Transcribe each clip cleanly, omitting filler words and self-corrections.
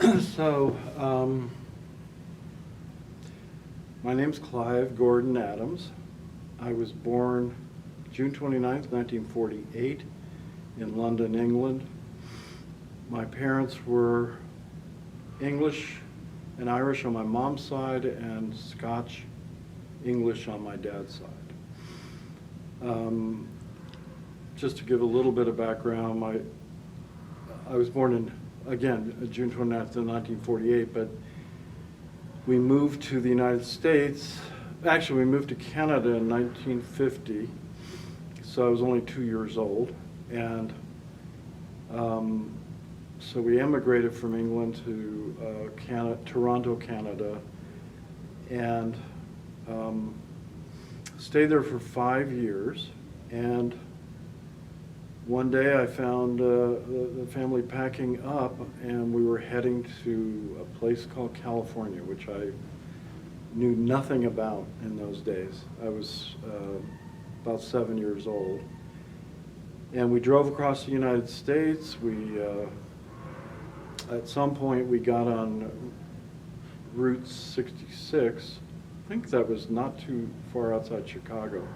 So, my name's Clive Gordon Adams. I was born June 29th, 1948 in London, England. My parents were English and Irish on my mom's side and Scotch English on my dad's side. Just to give a little bit of background, I was born in, again, June 29th, 1948, but we moved to the United States. Actually, we moved to Canada in 1950, so I was only 2 years old. And so we emigrated from England to Toronto, Canada, and stayed there for 5 years. And one day I found the family packing up, and we were heading to a place called California, which I knew nothing about in those days. I was about 7 years old. And we drove across the United States. At some point we got on Route 66. I think that was not too far outside Chicago.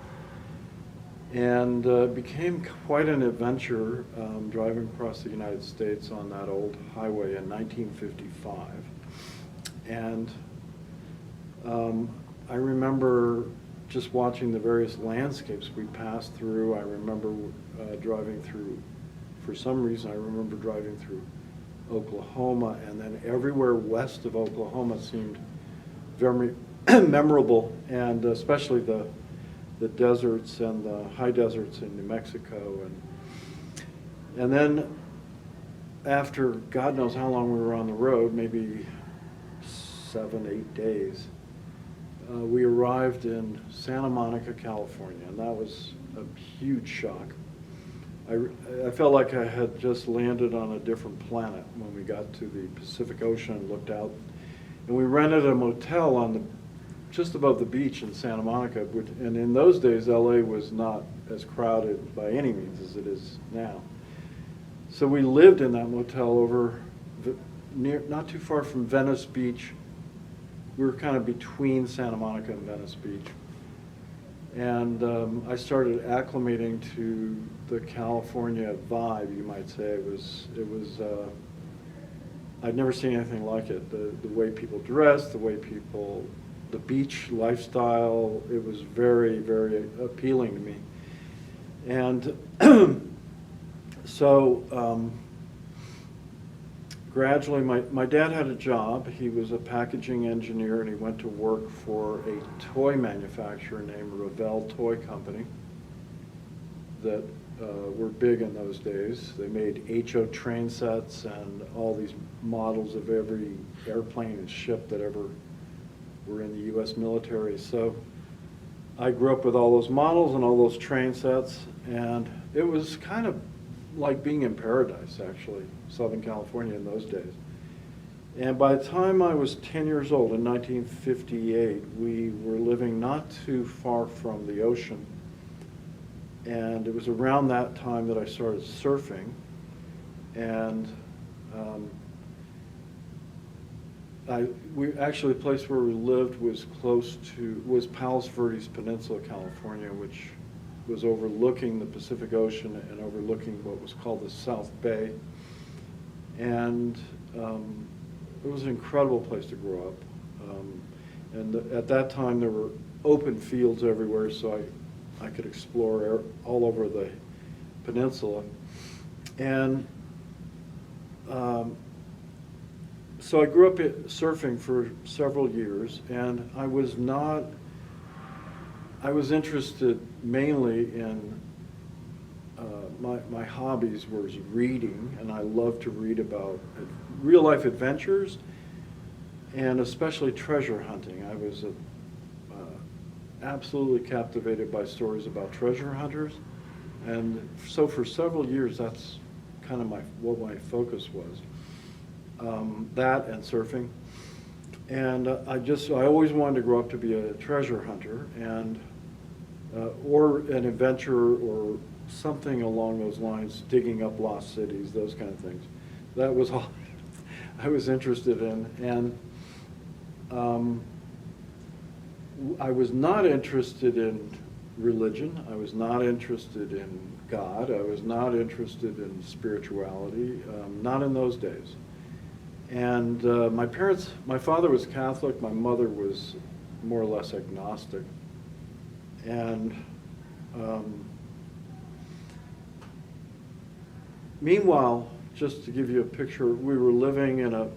And it became quite an adventure driving across the United States on that old highway in 1955. And I remember just watching the various landscapes we passed through. I remember driving through, for some reason, I remember driving through Oklahoma, and then everywhere west of Oklahoma seemed very memorable, and especially the deserts and the high deserts in New Mexico. And then after God knows how long we were on the road, maybe 7, 8 days, we arrived in Santa Monica, California, and that was a huge shock. I felt like I had just landed on a different planet when we got to the Pacific Ocean and looked out. And we rented a motel on just above the beach in Santa Monica, and in those days, LA was not as crowded by any means as it is now. So we lived in that motel over not too far from Venice Beach. We were kind of between Santa Monica and Venice Beach. And I started acclimating to the California vibe, you might say. I'd never seen anything like it. The way people dressed, the beach lifestyle, it was very, very appealing to me. And so gradually, my dad had a job. He was a packaging engineer, and he went to work for a toy manufacturer named Revell Toy Company that were big in those days. They made HO train sets and all these models of every airplane and ship that ever were in the U.S. military. So I grew up with all those models and all those train sets, and it was kind of like being in paradise, actually, Southern California in those days. And by the time I was 10 years old, in 1958, we were living not too far from the ocean. And it was around that time that I started surfing. And actually, the place where we lived was Palos Verdes Peninsula, California, which was overlooking the Pacific Ocean and overlooking what was called the South Bay. And it was an incredible place to grow up. And at that time, there were open fields everywhere, so I could explore all over the peninsula. And so I grew up surfing for several years, and I was interested mainly in, my hobbies was reading, and I loved to read about real life adventures, and especially treasure hunting. I was absolutely captivated by stories about treasure hunters, and so for several years that's kind of what my focus was. That and surfing. And I always wanted to grow up to be a treasure hunter, and or an adventurer, or something along those lines, digging up lost cities, those kind of things. That was all I was interested in. And I was not interested in religion. I was not interested in God. I was not interested in spirituality, not in those days. And my father was Catholic, my mother was more or less agnostic. And meanwhile, just to give you a picture, we were living in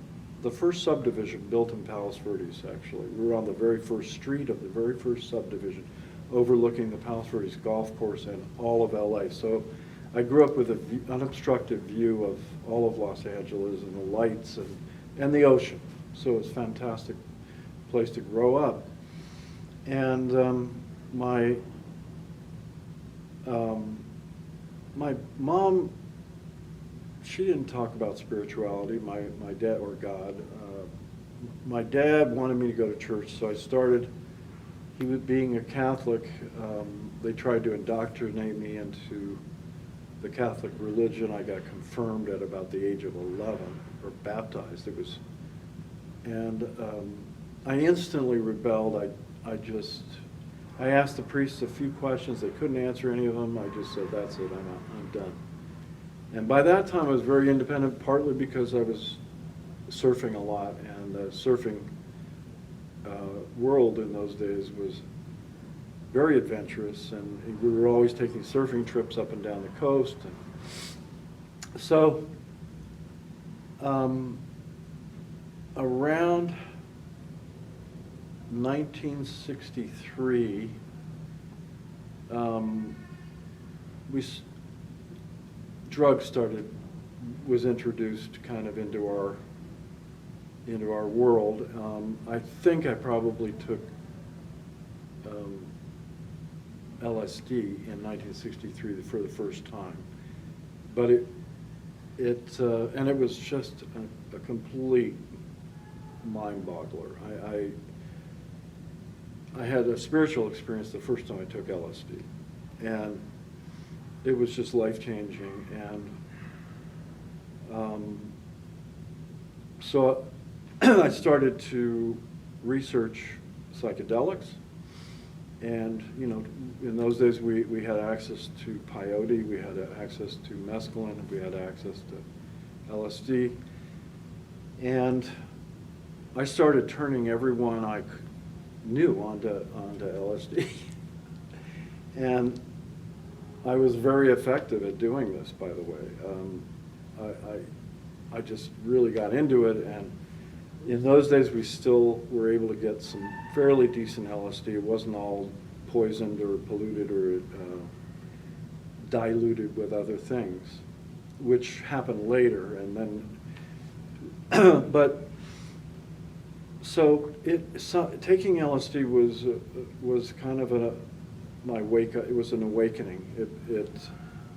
the first subdivision built in Palos Verdes, actually. We were on the very first street of the very first subdivision, overlooking the Palos Verdes golf course and all of LA. So I grew up with an unobstructed view of all of Los Angeles and the lights and the ocean. So it was a fantastic place to grow up. And my mom, she didn't talk about spirituality, my dad, or God. My dad wanted me to go to church, so I started. He was being a Catholic. They tried to indoctrinate me into the Catholic religion. I got confirmed at about the age of 11, or baptized. And I instantly rebelled. I asked the priests a few questions. They couldn't answer any of them. I just said, "That's it. I'm done." And by that time, I was very independent, partly because I was surfing a lot, and the surfing world in those days was very adventurous, and we were always taking surfing trips up and down the coast. And so around 1963, drugs was introduced kind of into our world. I think I probably took LSD in 1963 for the first time, but it was just a complete mind-boggler. I had a spiritual experience the first time I took LSD, and it was just life-changing. And so I started to research psychedelics, and in those days we had access to peyote, we had access to mescaline, we had access to LSD, and I started turning everyone I knew onto LSD. And I was very effective at doing this, by the way. I just really got into it, and in those days we still were able to get some fairly decent LSD. It wasn't all poisoned or polluted or diluted with other things, which happened later. And then, but so taking LSD was kind of my wake up. It was an awakening.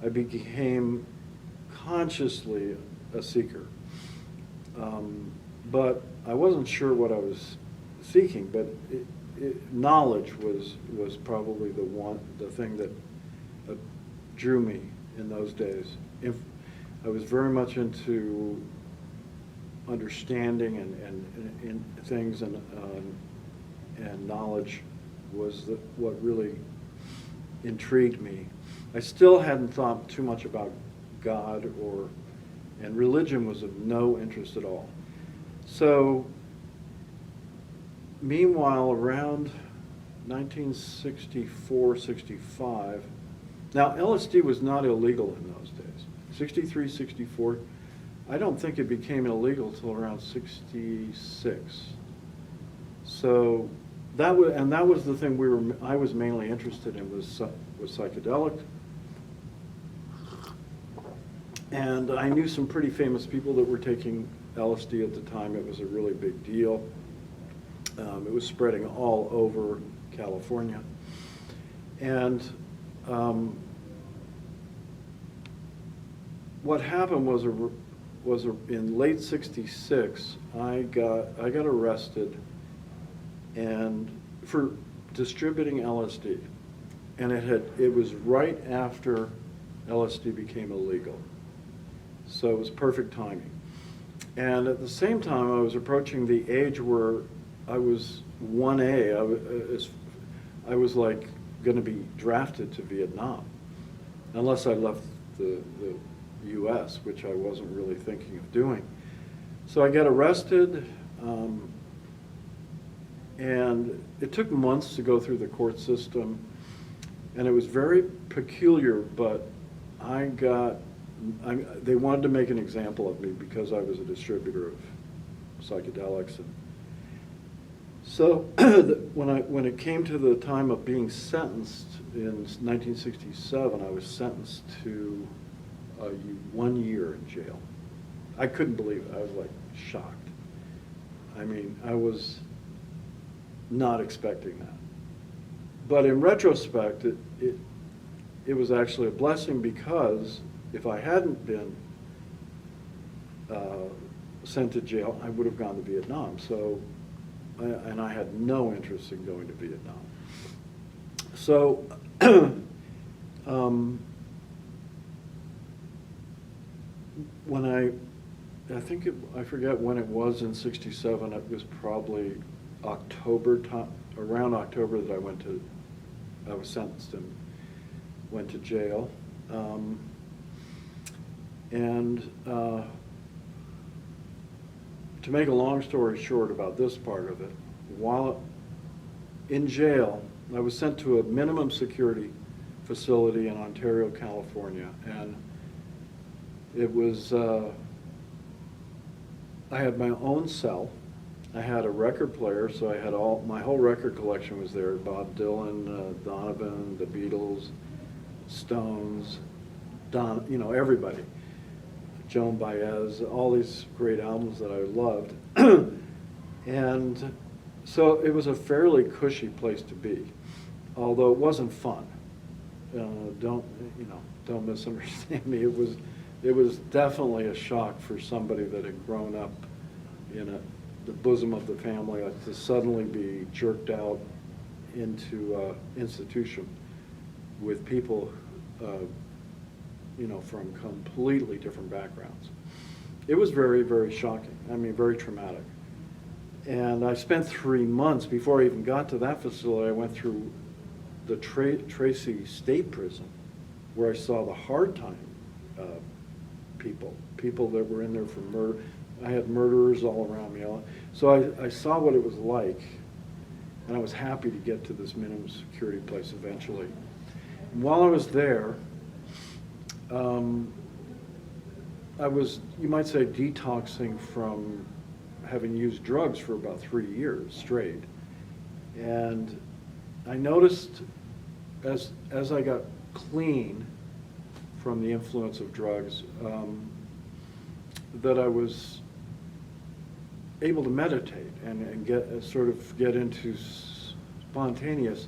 I became consciously a seeker, but I wasn't sure what I was seeking. But knowledge was probably the thing that drew me in those days. I was very much into understanding and things, and knowledge was what really intrigued me. I still hadn't thought too much about God, and religion was of no interest at all. So meanwhile, around 1964, 65, now LSD was not illegal in those days. 63, 64, I don't think it became illegal until around 66. So that was the thing I was mainly interested in was psychedelic. And I knew some pretty famous people that were taking LSD at the time. It was a really big deal. It was spreading all over California. And what happened was in late '66, I got arrested and for distributing LSD, and it was right after LSD became illegal, so it was perfect timing. And at the same time, I was approaching the age where I was 1A. I was like going to be drafted to Vietnam, unless I left the U.S., which I wasn't really thinking of doing. So I got arrested, and it took months to go through the court system, and it was very peculiar, but they wanted to make an example of me because I was a distributor of psychedelics. And so when it came to the time of being sentenced in 1967, I was sentenced to 1 year in jail. I couldn't believe it. I was like shocked. I mean, I was not expecting that. But in retrospect, it was actually a blessing, because if I hadn't been sent to jail, I would have gone to Vietnam. So, and I had no interest in going to Vietnam. So, when I forget when it was in '67. It was probably around October that I was sentenced and went to jail. To make a long story short about this part of it, while in jail, I was sent to a minimum security facility in Ontario, California, and it was, I had my own cell. I had a record player, so I had my whole record collection was there: Bob Dylan, Donovan, the Beatles, Stones, everybody. Joan Baez, all these great albums that I loved. And so it was a fairly cushy place to be, although it wasn't fun. Don't misunderstand me. It was definitely a shock for somebody that had grown up in the bosom of the family, to suddenly be jerked out into an institution with people from completely different backgrounds. It was very, very shocking. I mean, very traumatic. And I spent 3 months before I even got to that facility. I went through the Tracy State Prison, where I saw the hard time people that were in there for murder. I had murderers all around me. So I saw what it was like, and I was happy to get to this minimum security place eventually. And while I was there, I was, you might say, detoxing from having used drugs for about 3 years straight. And I noticed as I got clean from the influence of drugs, that I was able to meditate and get into spontaneous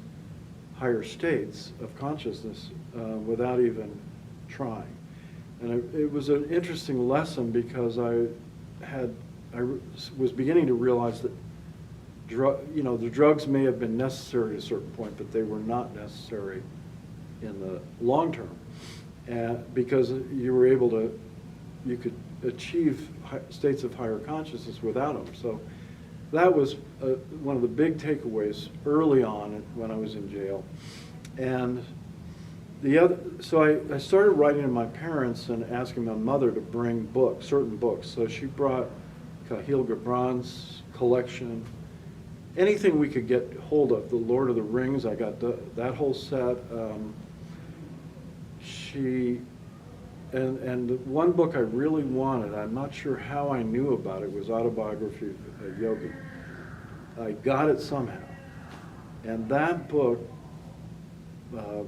higher states of consciousness without even trying. And it was an interesting lesson, because I was beginning to realize that the drugs may have been necessary at a certain point, but they were not necessary in the long term, because you could achieve states of higher consciousness without them. So that was one of the big takeaways early on when I was in jail. And so I started writing to my parents and asking my mother to bring certain books. So she brought Kahlil Gibran's collection, anything we could get hold of. The Lord of the Rings, I got that whole set. And one book I really wanted, I'm not sure how I knew about it, was Autobiography of a Yogi. I got it somehow. And that book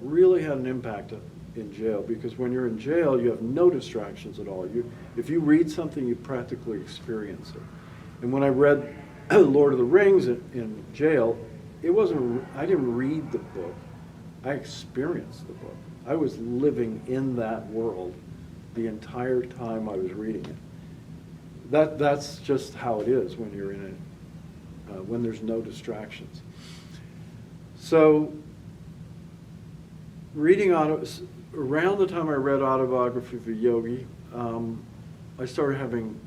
really had an impact in jail, because when you're in jail, you have no distractions at all. If you read something, you practically experience it. And when I read Lord of the Rings in jail, I didn't read the book, I experienced the book. I was living in that world the entire time I was reading it. That's just how it is when you're in it, when there's no distractions. So, around the time I read Autobiography of a Yogi, I started having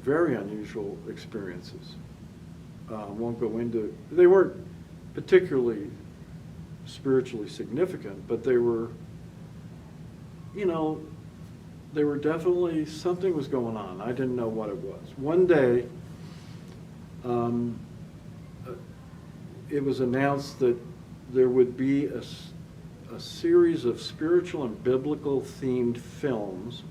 very unusual experiences. Won't go into, they weren't particularly spiritually significant, but they were, they were definitely, something was going on. I didn't know what it was. One day, it was announced that there would be a series of spiritual and biblical themed films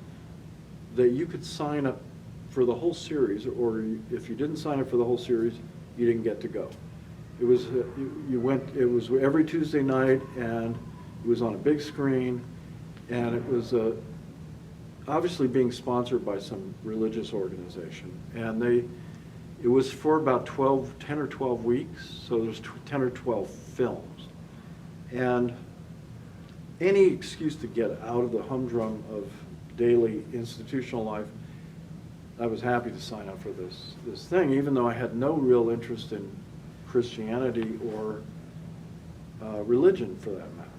that you could sign up for the whole series, or if you didn't sign up for the whole series, you didn't get to go. It was it was every Tuesday night, and it was on a big screen, and it was obviously being sponsored by some religious organization, and it was for about 10 or 12 weeks, so there's 10 or 12 films, and any excuse to get out of the humdrum of daily institutional life, I was happy to sign up for this thing, even though I had no real interest in Christianity or religion, for that matter.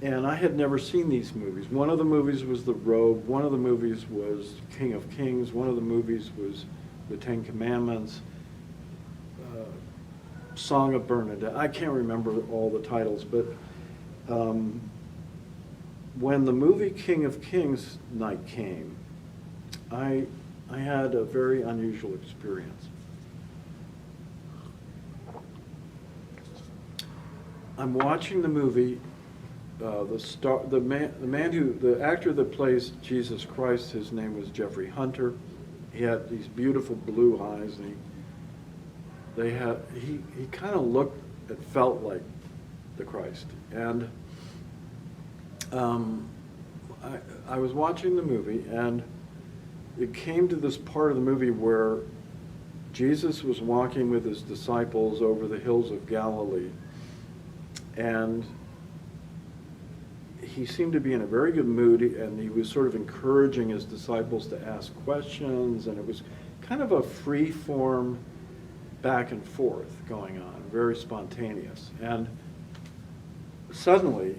And I had never seen these movies. One of the movies was The Robe, one of the movies was King of Kings, one of the movies was The Ten Commandments, Song of Bernadette. I can't remember all the titles, but when the movie King of Kings night came, I had a very unusual experience. I'm watching the movie. The actor that plays Jesus Christ, his name was Jeffrey Hunter. He had these beautiful blue eyes, and he kind of looked and felt like the Christ. And I was watching the movie, and it came to this part of the movie where Jesus was walking with his disciples over the hills of Galilee, and he seemed to be in a very good mood, and he was sort of encouraging his disciples to ask questions, and it was kind of a free-form back and forth going on, very spontaneous. And suddenly,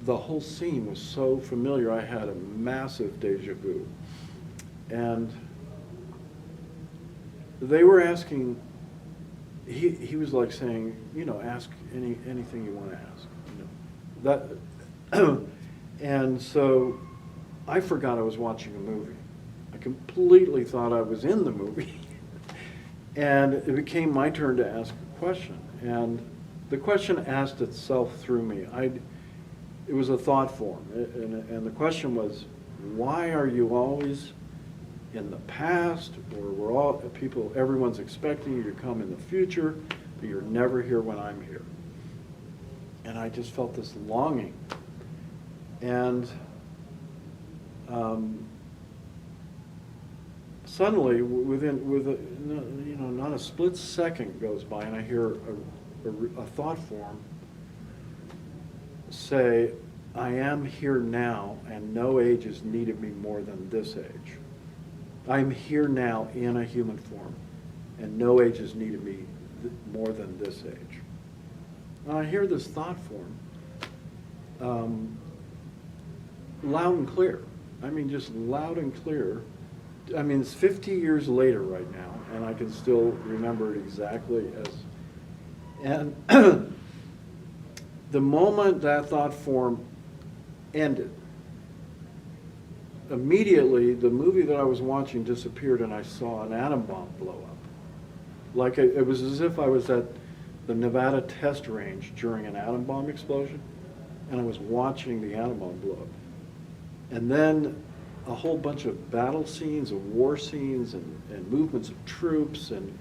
the whole scene was so familiar, I had a massive deja vu. And they were asking, he was like saying, ask anything you want to ask. And so I forgot I was watching a movie. I completely thought I was in the movie. And it became my turn to ask a question. And the question asked itself through me. It was a thought form. And the question was, why are you always in the past, or everyone's expecting you to come in the future, but you're never here when I'm here? And I just felt this longing. And suddenly, not a split second goes by, and I hear a thought form say, I am here now, and no age is needed me more than this age. I'm here now in a human form, and no age is needed me more than this age. And I hear this thought form loud and clear. I mean, just loud and clear. I mean, it's 50 years later right now, and I can still remember it exactly as. And the moment that thought form ended, immediately the movie that I was watching disappeared, and I saw an atom bomb blow up. Like it was as if I was at the Nevada test range during an atom bomb explosion, and I was watching the atom bomb blow up. And then a whole bunch of battle scenes, of war scenes, and movements of troops, and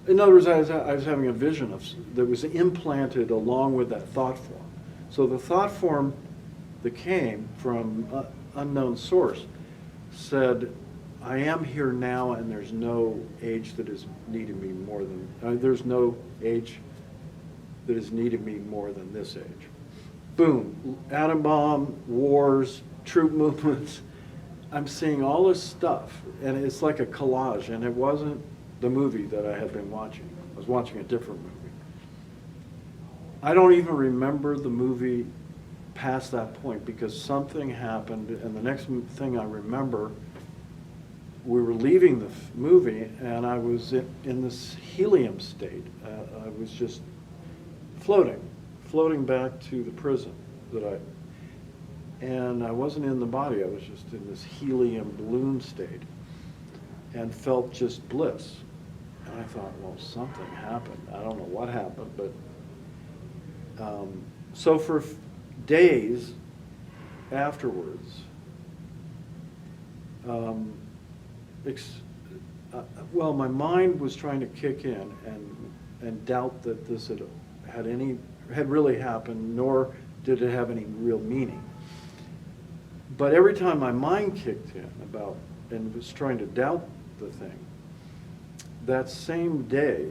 in other words, I was having a vision that was implanted along with that thought form. So the thought form that came from unknown source said, I am here now, and there's no age that is needed me more than, there's no age that is needed me more than this age. Boom, atom bomb, wars, troop movements. I'm seeing all this stuff, and it's like a collage, and it wasn't the movie that I had been watching. I was watching a different movie. I don't even remember the movie past that point, because something happened, and the next thing I remember we were leaving the movie, and I was in this helium state. I was just floating back to the prison and I wasn't in the body. I was just in this helium balloon state and felt just bliss. And I thought, well, something happened. I don't know what happened, but so for days afterwards, well, my mind was trying to kick in and doubt that this had really happened, nor did it have any real meaning. But every time my mind kicked in and was trying to doubt the thing, that same day,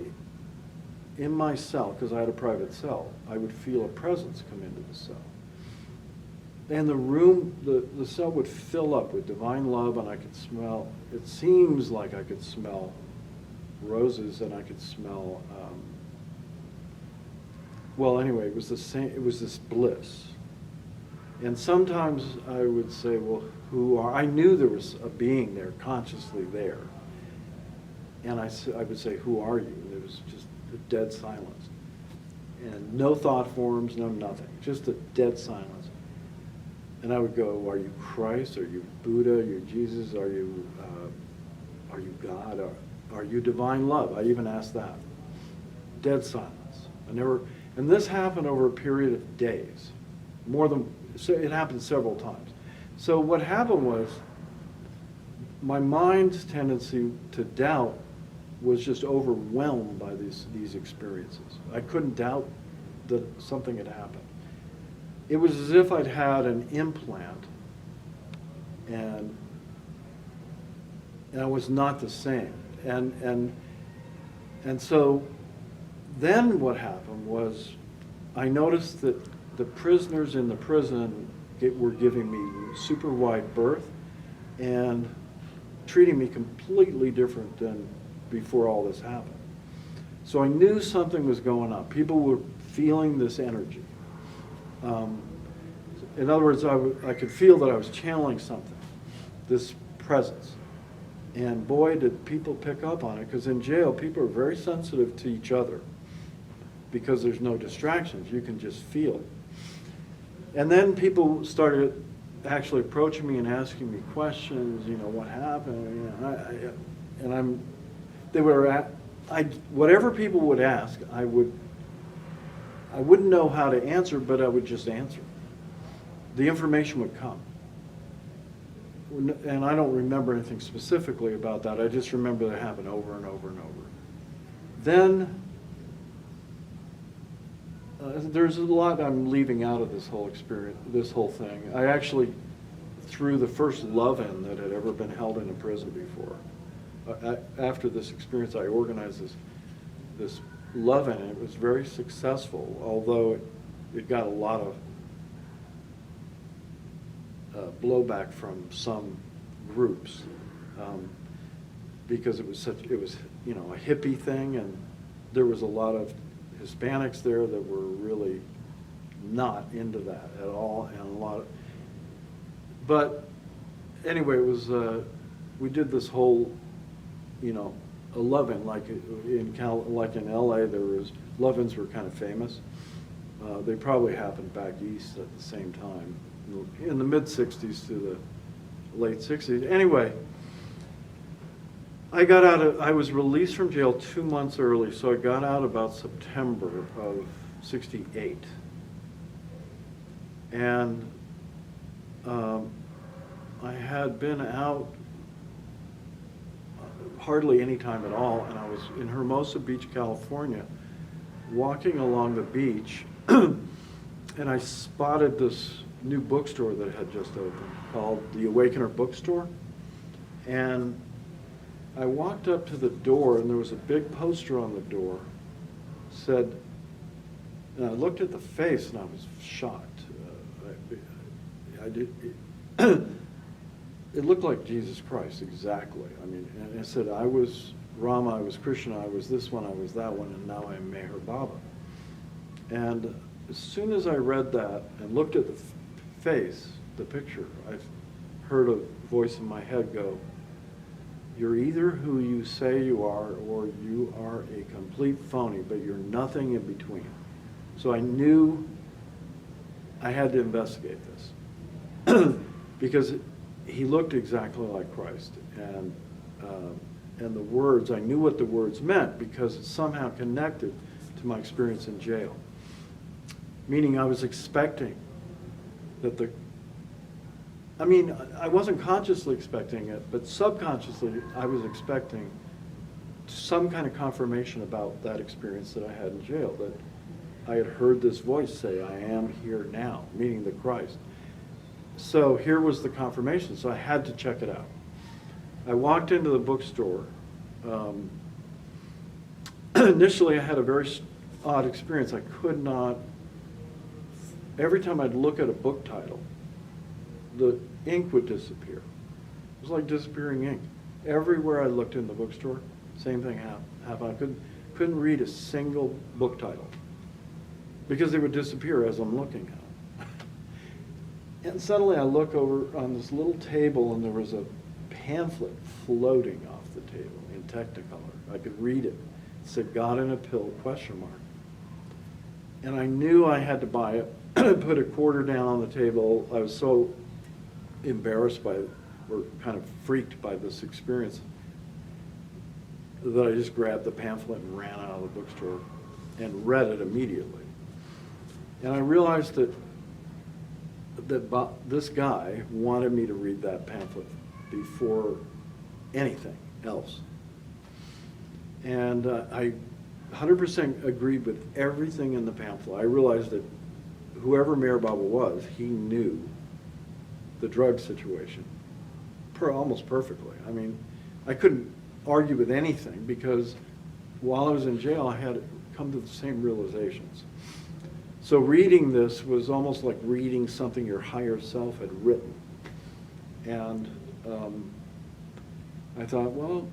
in my cell, because I had a private cell, I would feel a presence come into the cell. And the room, the cell would fill up with divine love, and I could smell, it seems like I could smell roses, and I could smell, well, anyway, it was the same, it was this bliss. And sometimes I would say, well, I knew there was a being there, consciously there. And I would say, who are you? And there was just a dead silence. And no thought forms, no nothing, just a dead silence. And I would go, are you Christ? Are you Buddha? Are you Jesus? Are you God? Are you divine love? I even asked that. Dead silence. And this happened over a period of days. So it happened several times. So what happened was, my mind's tendency to doubt was just overwhelmed by these experiences. I couldn't doubt that something had happened. It was as if I'd had an implant, and I was not the same. And so then what happened was, I noticed that the prisoners in the prison were giving me super wide berth and treating me completely different than before all this happened. So I knew something was going on. People were feeling this energy. In other words, I could feel that I was channeling something, this presence. And boy, did people pick up on it, because in jail, people are very sensitive to each other because there's no distractions. You can just feel it. And then people started actually approaching me and asking me questions, what happened? Whatever people would ask, I wouldn't know how to answer, but I would just answer. The information would come. And I don't remember anything specifically about that. I just remember that it happened over and over and over. Then, there's a lot I'm leaving out of this whole experience, this whole thing. I actually threw the first love-in that had ever been held in a prison before. After this experience, I organized this love-in, and it was very successful, although it got a lot of blowback from some groups, because it was a hippie thing, and there was a lot of Hispanics there that were really not into that at all, and but anyway, it was, we did this whole, a love-in, like in LA, love-ins were kind of famous. They probably happened back east at the same time, in the mid-'60s to the late '60s. Anyway, I was released from jail 2 months early, so I got out about September of '68. And I had been out hardly any time at all, and I was in Hermosa Beach, California, walking along the beach, and I spotted this new bookstore that had just opened called the Awakener Bookstore. And I walked up to the door, and there was a big poster on the door, said, and I looked at the face, and I was shocked. It looked like Jesus Christ, exactly. I mean, and it said, I was Rama, I was Krishna, I was this one, I was that one, and now I am Meher Baba. And as soon as I read that and looked at the face, the picture, I heard a voice in my head go, you're either who you say you are or you are a complete phony, but you're nothing in between. So I knew I had to investigate this because he looked exactly like Christ, and the words, I knew what the words meant because it somehow connected to my experience in jail. Meaning I was expecting that I wasn't consciously expecting it, but subconsciously I was expecting some kind of confirmation about that experience that I had in jail, that I had heard this voice say, I am here now, meaning the Christ. So here was the confirmation, so I had to check it out. I walked into the bookstore. Initially I had a very odd experience. I could not, every time I'd look at a book title, the ink would disappear. It was like disappearing ink. Everywhere I looked in the bookstore, same thing happened. I couldn't read a single book title because they would disappear as I'm looking at them. And suddenly I look over on this little table and there was a pamphlet floating off the table in Technicolor. I could read it. It said, God in a Pill, ? And I knew I had to buy it. Put a quarter down on the table. I was so embarrassed by, or kind of freaked by this experience, that I just grabbed the pamphlet and ran out of the bookstore and read it immediately. And I realized that this guy wanted me to read that pamphlet before anything else. And I 100% agreed with everything in the pamphlet. I realized that whoever Mayor Baba was, he knew the drug situation almost perfectly. I mean, I couldn't argue with anything because while I was in jail, I had come to the same realizations. So reading this was almost like reading something your higher self had written. And I thought, well,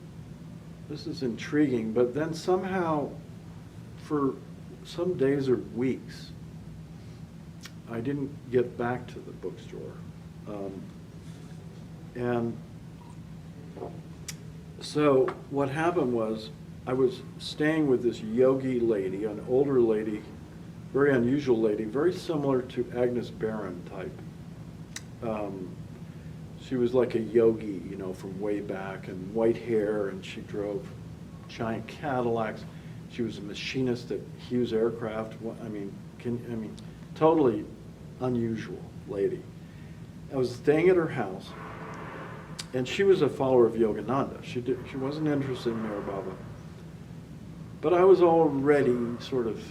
this is intriguing, but then somehow for some days or weeks, I didn't get back to the bookstore. And so what happened was I was staying with this yogi lady, an older lady, very unusual lady, very similar to Agnes Barron type. She was like a yogi, you know, from way back, and white hair, and she drove giant Cadillacs. She was a machinist at Hughes Aircraft. I mean, totally unusual lady. I was staying at her house, and she was a follower of Yogananda. She wasn't interested in Mayor Baba. But I was already sort of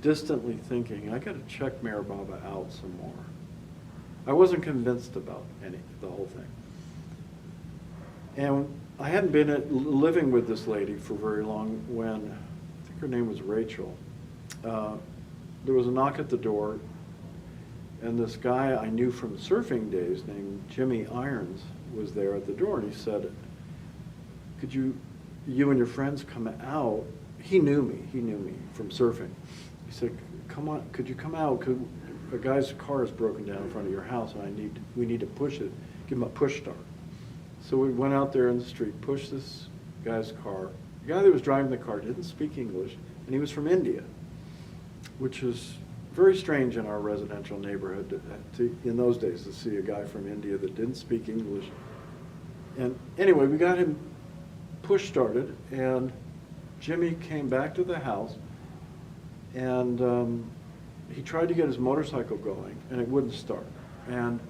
distantly thinking, I got to check Mayor Baba out some more. I wasn't convinced about the whole thing. And I hadn't been living with this lady for very long when, I think her name was Rachel. There was a knock at the door, and this guy I knew from surfing days named Jimmy Irons was there at the door, and he said, could you and your friends come out? He knew me from surfing. He said, come on, could you come out? A guy's car is broken down in front of your house, and we need to push it, give him a push start. So we went out there in the street, pushed this guy's car. The guy that was driving the car didn't speak English, and he was from India, which is very strange in our residential neighborhood in those days to see a guy from India that didn't speak English. And anyway, we got him push started, and Jimmy came back to the house, and he tried to get his motorcycle going, and it wouldn't start. And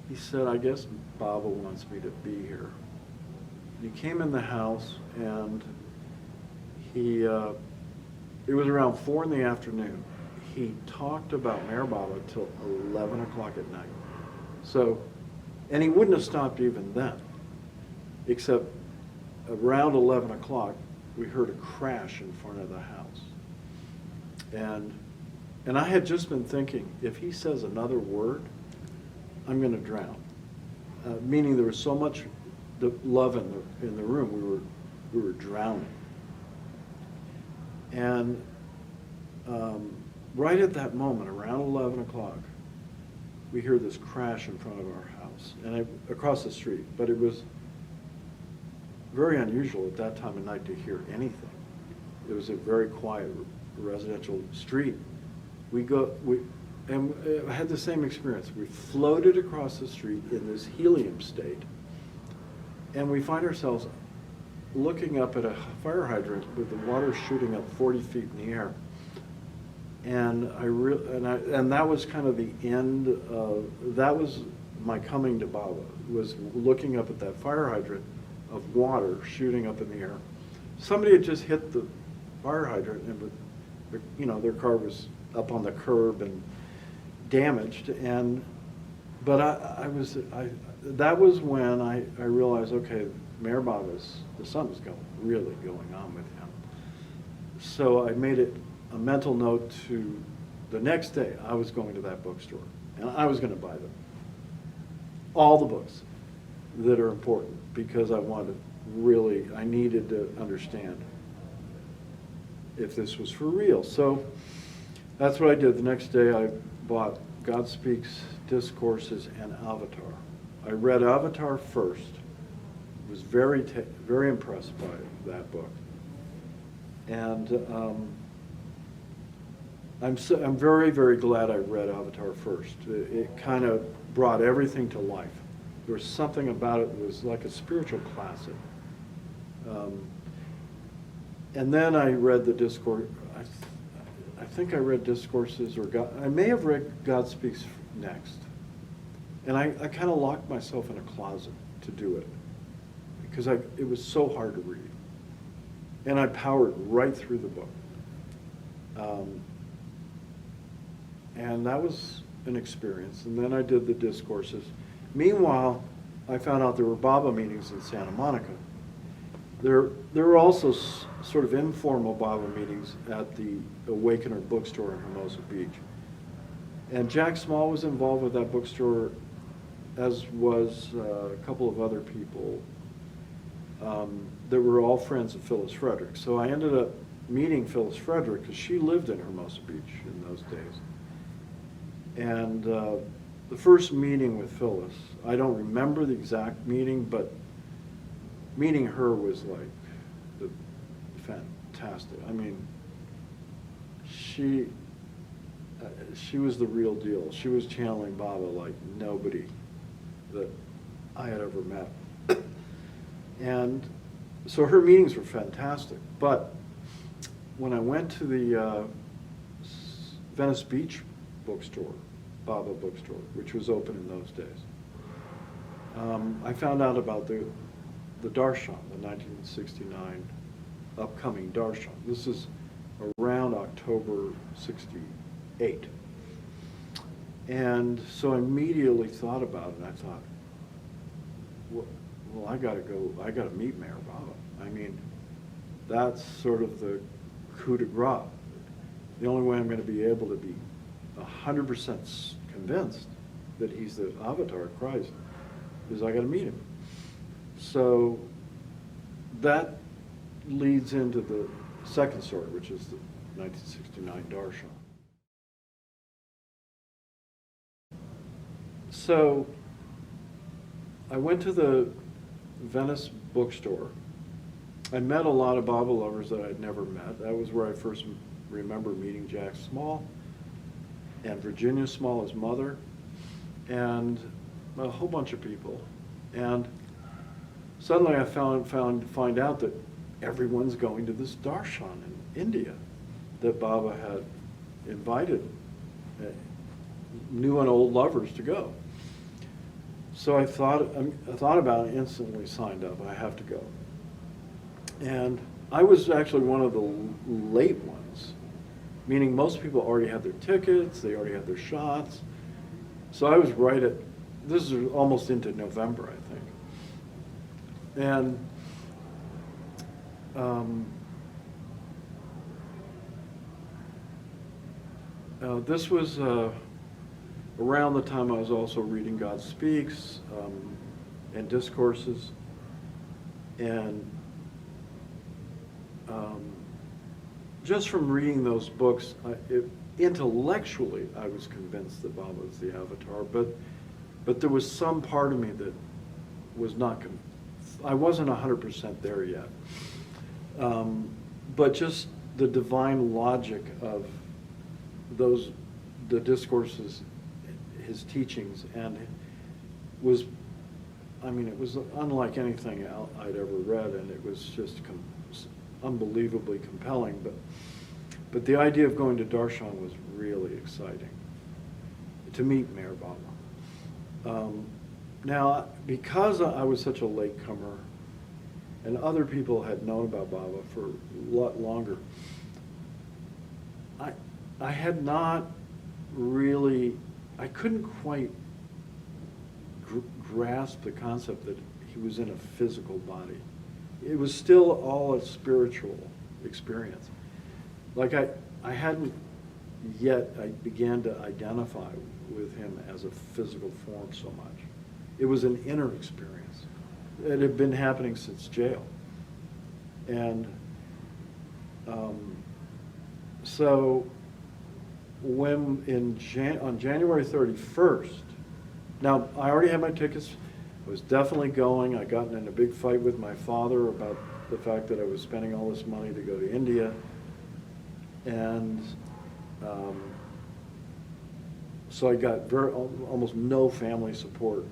he said, I guess Baba wants me to be here. He came in the house, and it was around 4 in the afternoon. He talked about Mayor Baba till 11 o'clock at night. So, and he wouldn't have stopped even then, except around 11 o'clock, we heard a crash in front of the house. And I had just been thinking, if he says another word, I'm going to drown. Meaning there was so much love in the room, we were drowning. And right at that moment, around 11 o'clock, we hear this crash in front of our house, and across the street. But it was very unusual at that time of night to hear anything. It was a very quiet residential street. And I had the same experience. We floated across the street in this helium state, and we find ourselves looking up at a fire hydrant with the water shooting up 40 feet in the air. And and that was kind of the end of, that was my coming to Baba, was looking up at that fire hydrant of water shooting up in the air. Somebody had just hit the fire hydrant, and their car was up on the curb and damaged. But that was when I realized, okay, Mayor Baba's, something's really going on with him. So I made it a mental note to the next day I was going to that bookstore, and I was going to buy them. All the books that are important, because I needed to understand if this was for real. So that's what I did. The next day I bought God Speaks, Discourses, and Avatar. I read Avatar first. Was very impressed by that book. And I'm very, very glad I read Avatar first. It kind of brought everything to life. There was something about it that was like a spiritual classic. And then I read the Discourse. I think I read Discourses, I may have read God Speaks next. And I kind of locked myself in a closet to do it, because it was so hard to read. And I powered right through the book. And that was an experience. And then I did the Discourses. Meanwhile, I found out there were Baba meetings in Santa Monica. There were also sort of informal Baba meetings at the Awakener bookstore in Hermosa Beach. And Jack Small was involved with that bookstore, as was a couple of other people that were all friends of Phyllis Frederick. So I ended up meeting Phyllis Frederick because she lived in Hermosa Beach in those days. And the first meeting with Phyllis, I don't remember the exact meeting, but meeting her was like fantastic. I mean, she was the real deal. She was channeling Baba like nobody that I had ever met. And so her meetings were fantastic. But when I went to the Venice Beach bookstore, Baba bookstore, which was open in those days, I found out about the Darshan, the 1969 upcoming Darshan. This is around October 68. And so I immediately thought about it, and I thought, well, I gotta meet Mayor Baba. I mean, that's sort of the coup de grace. The only way I'm gonna be able to be 100% convinced that he's the avatar of Christ is I gotta meet him. So that leads into the second story, which is the 1969 Darshan. So I went to the Venice bookstore. I met a lot of Baba lovers that I'd never met. That was where I first remember meeting Jack Small and Virginia Small, his mother, and a whole bunch of people. And suddenly I find out that everyone's going to this Darshan in India that Baba had invited new and old lovers to go. So I thought about it, instantly signed up. I have to go. And I was actually one of the late ones, meaning most people already had their tickets, they already had their shots. So I was right at, this is almost into November, I think. And this was around the time I was also reading God Speaks and Discourses. And just from reading those books, intellectually I was convinced that Baba was the avatar, but there was some part of me that was not I wasn't 100% there yet. But just the divine logic of the discourses, his teachings, and was, I mean, it was unlike anything I'd ever read, and it was just unbelievably compelling. But the idea of going to Darshan was really exciting, to meet Mayor Baba. Now, because I was such a latecomer, and other people had known about Baba for a lot longer, I had not really, I couldn't quite grasp the concept that he was in a physical body. It was still all a spiritual experience. Like I hadn't yet, I began to identify with him as a physical form so much. It was an inner experience. It had been happening since jail. And so when on January 31st, now I already had my tickets, I was definitely going. I'd gotten in a big fight with my father about the fact that I was spending all this money to go to India. And so I got almost no family support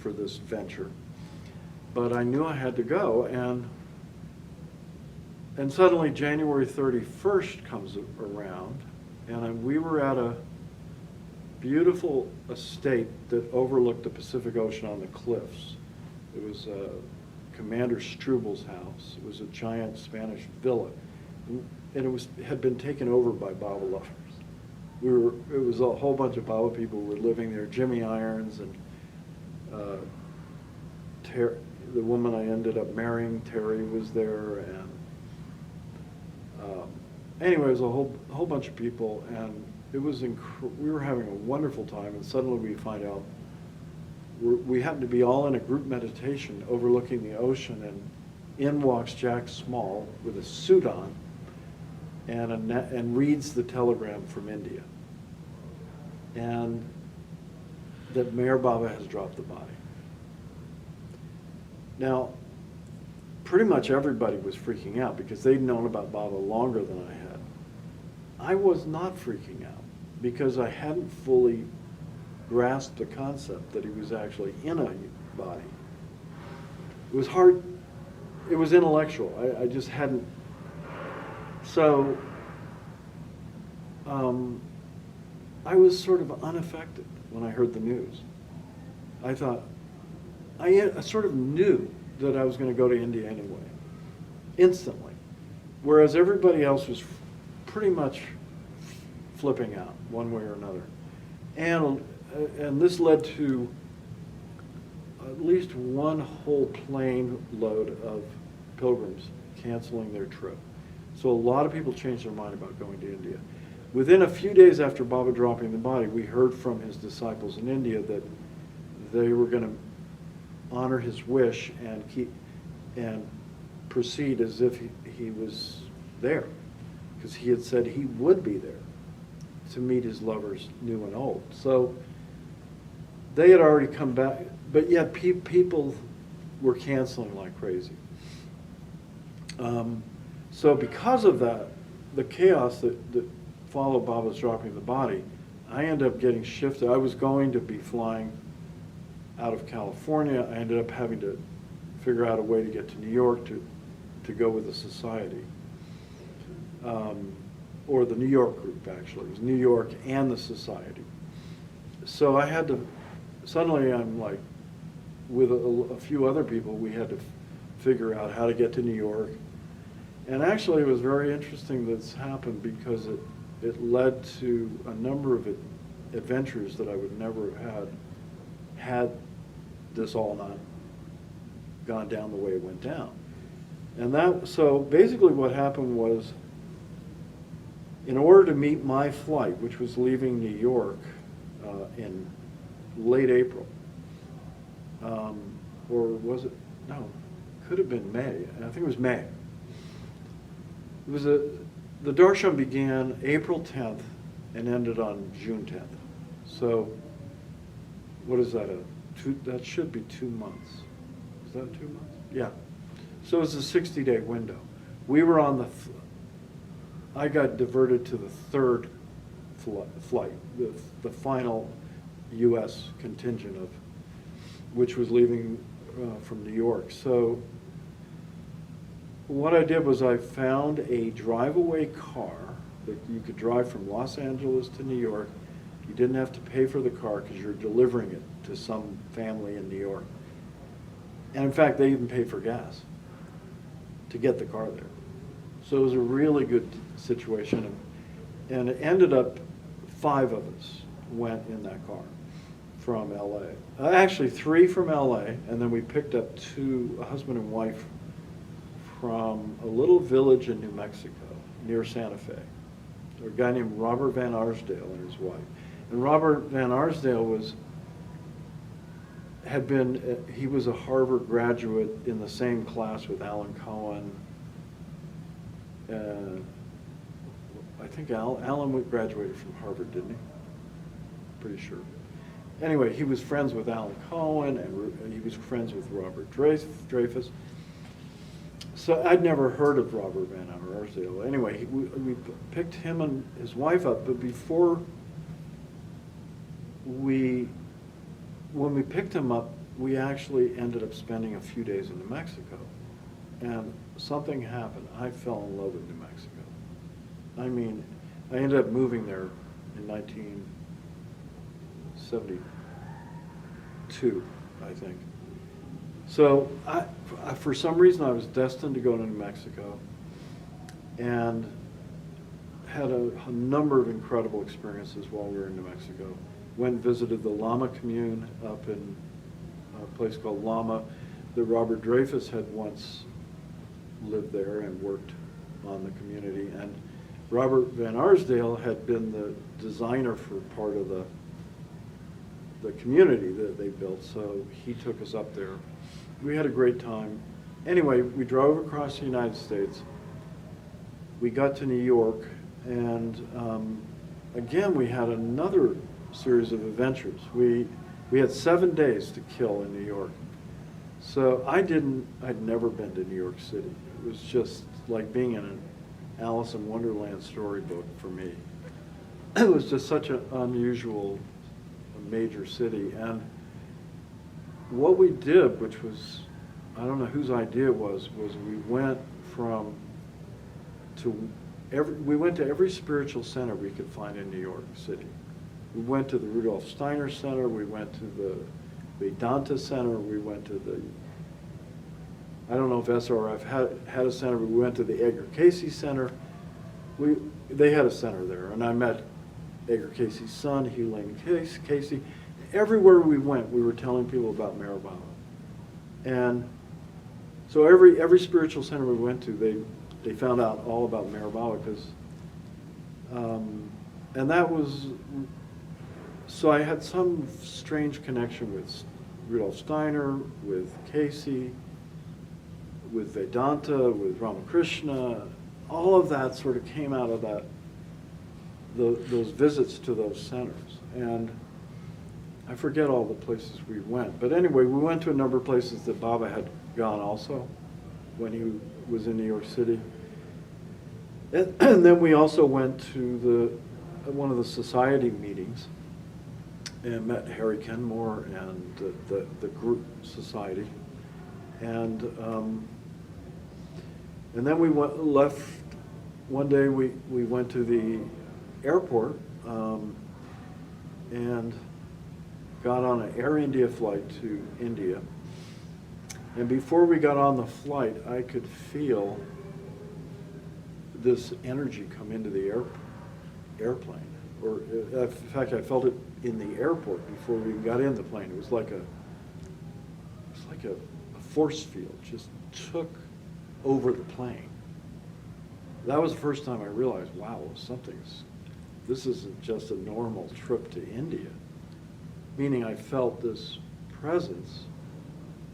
for this venture. But I knew I had to go, and suddenly January 31st comes around, and we were at a beautiful estate that overlooked the Pacific Ocean on the cliffs. It was Commander Struebel's house. It was a giant Spanish villa, and it had been taken over by Baba lovers. It was a whole bunch of Baba people who were living there. Jimmy Irons and the woman I ended up marrying, Terry, was there, and anyway, it was a whole bunch of people, and it was we were having a wonderful time, and suddenly we find out we happened to be all in a group meditation overlooking the ocean, and in walks Jack Small with a suit on and reads the telegram from India, and that Mayor Baba has dropped the body. Now, pretty much everybody was freaking out because they'd known about Baba longer than I had. I was not freaking out because I hadn't fully grasped the concept that he was actually in a body. It was hard, it was intellectual. I just hadn't. So I was sort of unaffected when I heard the news. I thought, I sort of knew that I was going to go to India anyway, instantly. Whereas everybody else was pretty much flipping out one way or another. And this led to at least one whole plane load of pilgrims canceling their trip. So a lot of people changed their mind about going to India. Within a few days after Baba dropping the body, we heard from his disciples in India that they were going to honor his wish and proceed as if he was there, because he had said he would be there to meet his lovers new and old. So they had already come back, but yet people were canceling like crazy. So because of that, the chaos that followed Baba's dropping the body, I ended up getting shifted. I was going to be flying out of California. I ended up having to figure out a way to get to New York to go with the society. Or the New York group, actually. It was New York and the society. So I had to, suddenly I'm like, with a few other people, we had to figure out how to get to New York. And actually it was very interesting that this happened because it led to a number of adventures that I would never have had this all not gone down the way it went down. And so basically what happened was, in order to meet my flight, which was leaving New York in late April, or was it, no, could have been May, I think it was May. It was the darshan began April 10th and ended on June 10th. So what is that, that should be 2 months. Is that 2 months? Yeah. So it was a 60-day window. We were on I got diverted to the third flight, the final U.S. contingent of, which was leaving from New York. So what I did was I found a drive-away car that you could drive from Los Angeles to New York. You didn't have to pay for the car because you're delivering it to some family in New York. And in fact, they even paid for gas to get the car there. So it was a really good situation. And it ended up 5 of us went in that car from LA. Actually 3 from LA, and then we picked up 2, a husband and wife, from a little village in New Mexico near Santa Fe. A guy named Robert Van Arsdale and his wife. And Robert Van Arsdale he was a Harvard graduate in the same class with Alan Cohen. I think Alan graduated from Harvard, didn't he? Pretty sure. Anyway, he was friends with Alan Cohen, and he was friends with Robert Dreyfus. So I'd never heard of Robert Van Arsdale. Anyway, we picked him and his wife up, but when we picked him up, we actually ended up spending a few days in New Mexico. And something happened. I fell in love with New Mexico. I mean, I ended up moving there in 1972, I think. So for some reason, I was destined to go to New Mexico, and had a number of incredible experiences while we were in New Mexico. Went and visited the Llama commune up in a place called Llama that Robert Dreyfus had once lived there and worked on the community. And Robert Van Arsdale had been the designer for part of the community that they built, so he took us up there. We had a great time. Anyway, we drove across the United States. We got to New York, and again, we had another series of adventures. We had 7 days to kill in New York. So I'd never been to New York City. It was just like being in an Alice in Wonderland storybook for me. It was just such an unusual major city. And what we did, which was, I don't know whose idea it was we went to every spiritual center we could find in New York City. We went to the Rudolf Steiner Center, we went to the Vedanta Center, we went to I don't know if SRF had a center, but we went to the Edgar Cayce Center. They had a center there, and I met Edgar Cayce's son, Hugh Lane Cayce. Everywhere we went, we were telling people about Maribava. And so every spiritual center we went to, they found out all about Maribava, because, and that was, so I had some strange connection with Rudolf Steiner, with Cayce, with Vedanta, with Ramakrishna. All of that sort of came out of those visits to those centers. And I forget all the places we went. But anyway, we went to a number of places that Baba had gone also when he was in New York City. And then we also went to one of the society meetings and met Harry Kenmore and the group society. And then we left, one day we went to the airport and got on an Air India flight to India. And before we got on the flight, I could feel this energy come into the airplane. Or in fact, I felt it in the airport before we got in the plane. It was like a force field just took over the plane. That was the first time I realized, wow, this isn't just a normal trip to India. Meaning I felt this presence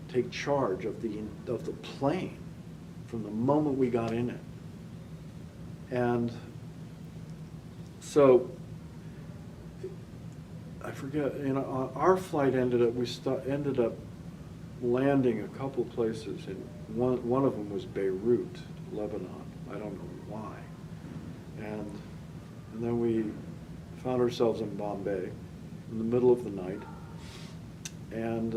take charge of the plane from the moment we got in it. And so, I forget, our flight ended up, landing a couple places, and one of them was Beirut, Lebanon. I don't know why. And then we found ourselves in Bombay in the middle of the night. And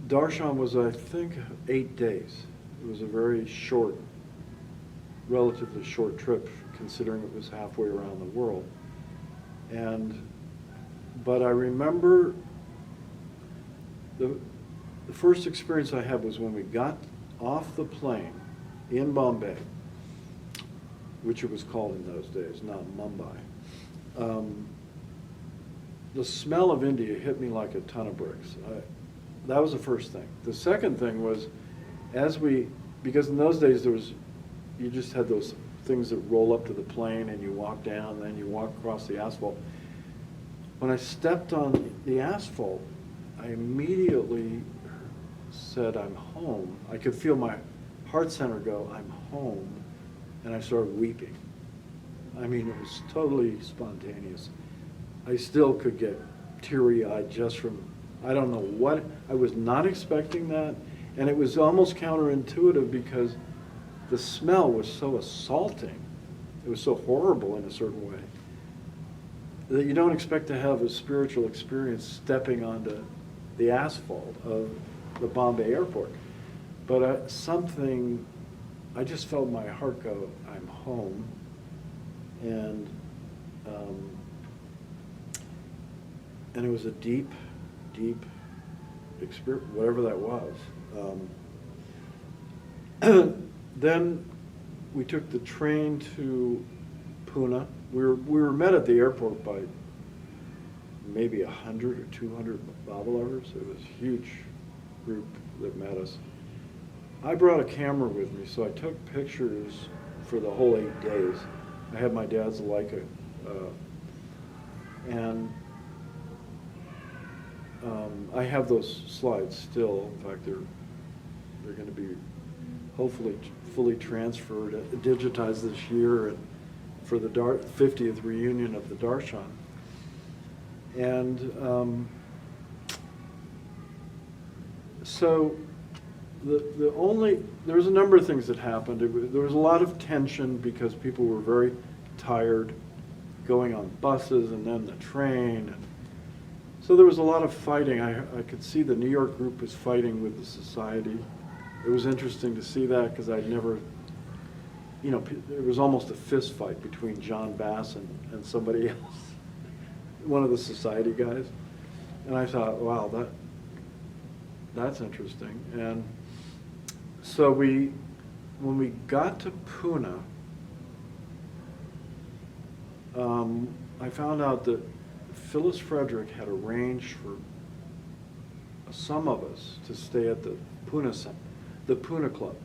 Darshan was, I think, 8 days. It was a very short, relatively short trip, considering it was halfway around the world. But I remember the first experience I had was when we got off the plane in Bombay, which it was called in those days, not Mumbai. The smell of India hit me like a ton of bricks. That was the first thing. The second thing was, because in those days you just had those things that roll up to the plane and you walk down, and then you walk across the asphalt. When I stepped on the asphalt, I immediately said, I'm home. I could feel my heart center go, I'm home, and I started weeping. I mean, it was totally spontaneous. I still could get teary-eyed just from, I don't know what, I was not expecting that, and it was almost counterintuitive because the smell was so assaulting. It was so horrible in a certain way that you don't expect to have a spiritual experience stepping onto the asphalt of the Bombay airport. But I just felt my heart go, I'm home. And it was a deep, deep experience, whatever that was. Then we took the train to Pune. We were met at the airport by maybe 100 or 200 Bible lovers. It was a huge group that met us. I brought a camera with me, so I took pictures for the whole 8 days. I had my dad's Leica, and I have those slides still. In fact, they're going to be hopefully fully transferred, digitized this year, and for the 50th reunion of the Darshan. And so there was a number of things that happened. There was a lot of tension because people were very tired going on buses and then the train. And so there was a lot of fighting. I could see the New York group was fighting with the society. It was interesting to see that because I'd never, it was almost a fist fight between John Bass and somebody else, one of the society guys. And I thought, wow, that's interesting. And so when we got to Pune, I found out that Phyllis Frederick had arranged for some of us to stay at the Pune Club,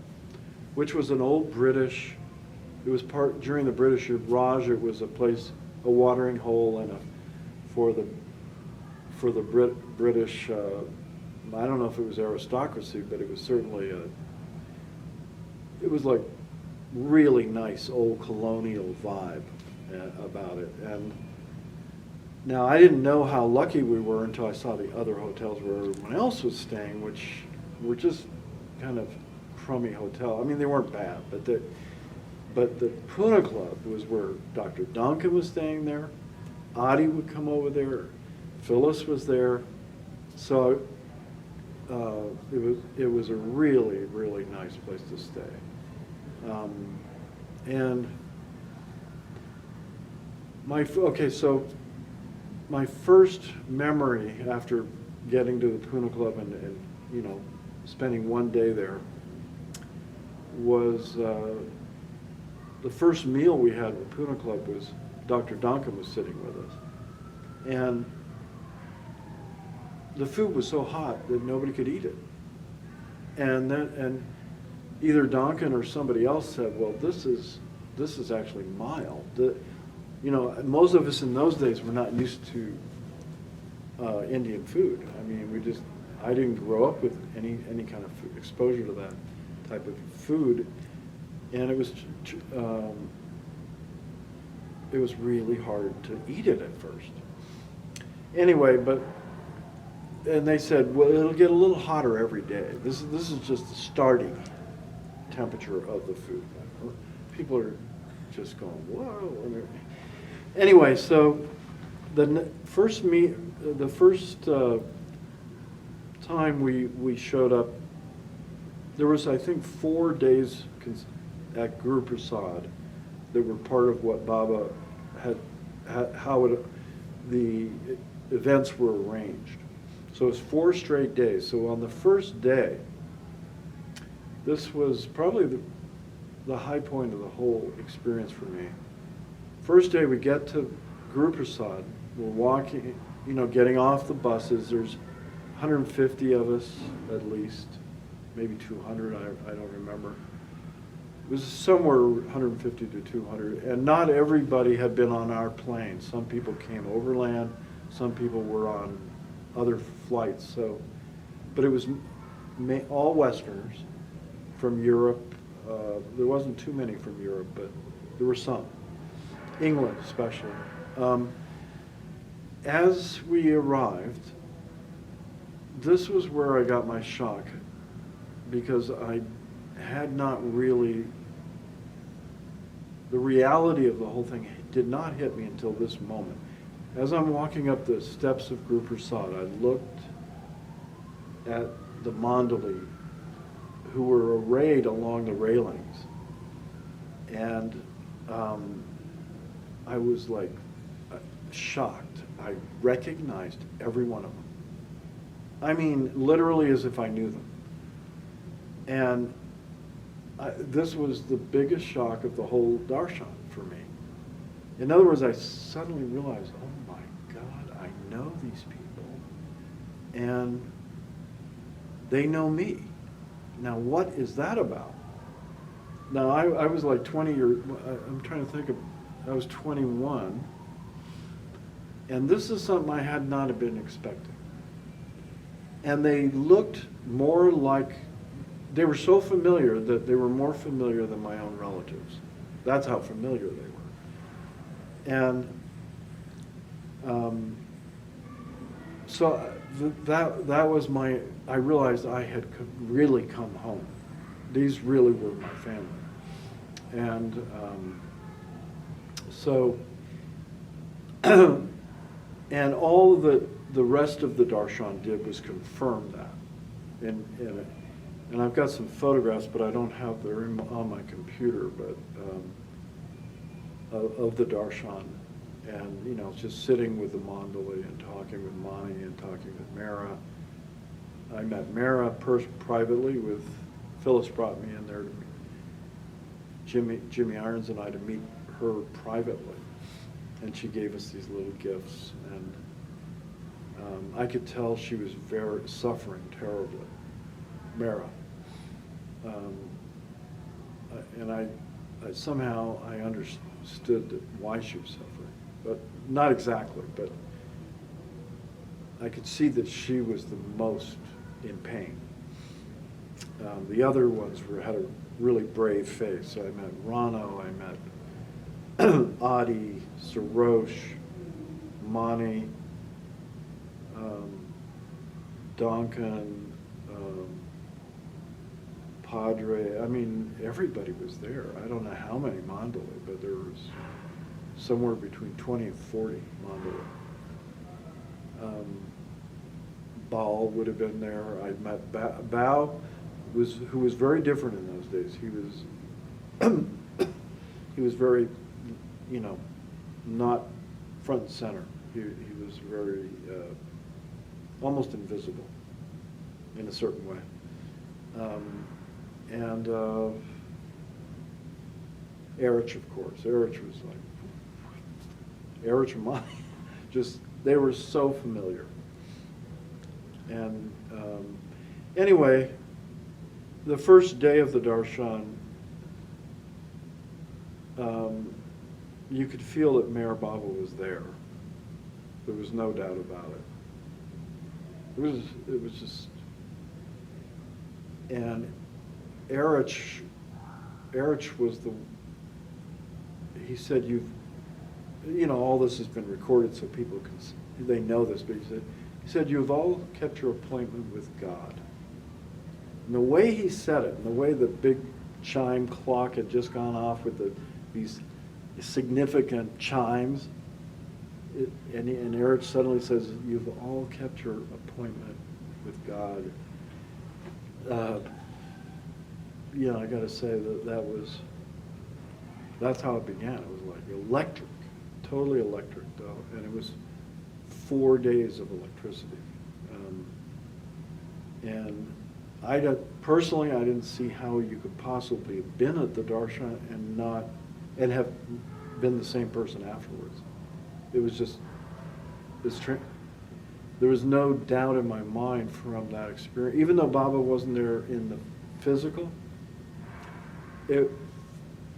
which was an old British, it was during the British Raj, it was a place, a watering hole and for the British, I don't know if it was aristocracy, but it was certainly it was like really nice old colonial vibe about it. And now I didn't know how lucky we were until I saw the other hotels where everyone else was staying, which were just kind of crummy hotel. I mean, they weren't bad, but the Pune Club was where Dr. Duncan was staying there. Adi would come over there. Phyllis was there. So it was a really, really nice place to stay. And so my first memory after getting to the Pune Club and spending one day there was the first meal we had at the Pune Club was Dr. Duncan was sitting with us. And the food was so hot that nobody could eat it. And either Duncan or somebody else said, well, this is actually mild. Most of us in those days were not used to Indian food. I mean, I didn't grow up with any kind of exposure to that type of food, and it was really hard to eat it at first. Anyway, but and they said, well, it'll get a little hotter every day. This is just the starting temperature of the food. People are just going, whoa. Anyway, so the first time we showed up, there was, I think, 4 days at Guru Prasad that were part of what Baba had the events were arranged. So it was 4 straight days. So on the first day, this was probably the high point of the whole experience for me. First day we get to Guru Prasad, we're walking, getting off the buses. There's 150 of us at least, maybe 200, I don't remember. It was somewhere 150 to 200, and not everybody had been on our plane. Some people came overland, some people were on other flights. But it was all Westerners from Europe. There wasn't too many from Europe, but there were some. England especially. As we arrived, this was where I got my shock, because I had not really, the reality of the whole thing did not hit me until this moment. As I'm walking up the steps of Guru Prasad, I looked at the Mandali who were arrayed along the railings, and I was like shocked. I recognized every one of them. I mean, literally as if I knew them. And this was the biggest shock of the whole darshan for me. In other words, I suddenly realized, oh my God, I know these people, and they know me. Now, what is that about? Now, I was like 20 years, I'm trying to think of, I was 21, and this is something I had not been expecting. And they looked more like, they were so familiar that they were more familiar than my own relatives. That's how familiar they were. And so that was I realized I had really come home. These really were my family. And and all the rest of the darshan did was confirm that. And I've got some photographs, but I don't have them on my computer, but of the darshan, and just sitting with the Mandali and talking with Mani and talking with Mara. I met Mara privately with Phyllis brought me in there to Jimmy Irons and I to meet her privately, and she gave us these little gifts, and I could tell she was suffering terribly, Mara. And I somehow I understood why she was suffering, but not exactly, but I could see that she was the most in pain. The other ones had a really brave face. So I met Rano, I met Adi, Sarosh, Mani, Duncan, Padre. I mean, everybody was there. I don't know how many Mandali, but there was somewhere between 20 and 40 Mandali. Baal would have been there. I met Bao, who was very different in those days. He was very, not front and center. He was very almost invisible in a certain way. And Erich, of course. Erich was like, Erich and Mani, they were so familiar. And anyway, the first day of the darshan, you could feel that Mayor Baba was there. There was no doubt about it. It was just, and Erich was he said, all this has been recorded so people they know this, but he said, He said, "You've all kept your appointment with God." And the way he said it, and the way the big chime clock had just gone off with these significant chimes, and Eric suddenly says, "You've all kept your appointment with God." Yeah, I got to say that's how it began. It was like electric, totally electric, though, and it was 4 days of electricity. And personally, I didn't see how you could possibly have been at the darshan and have been the same person afterwards. It was just there was no doubt in my mind from that experience, even though Baba wasn't there in the physical.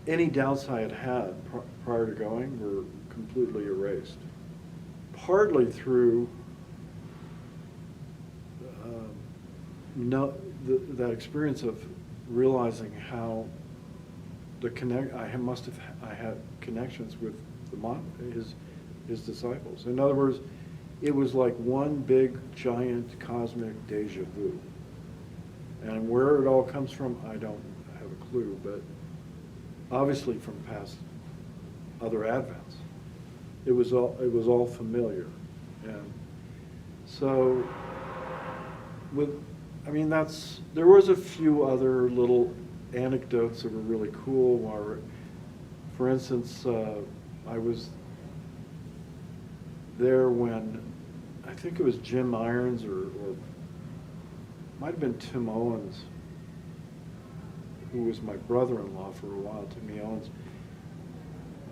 Any doubts I had prior to going were completely erased. Partly through that experience of realizing how I had connections with his disciples. In other words, it was like one big giant cosmic deja vu. And where it all comes from, I don't have a clue, but obviously from past other advents. It was all familiar. And so there was a few other little anecdotes that were really cool. For instance, I was there when, I think it was Jim Irons or might have been Tim Owens, who was my brother-in-law for a while, Timmy Owens,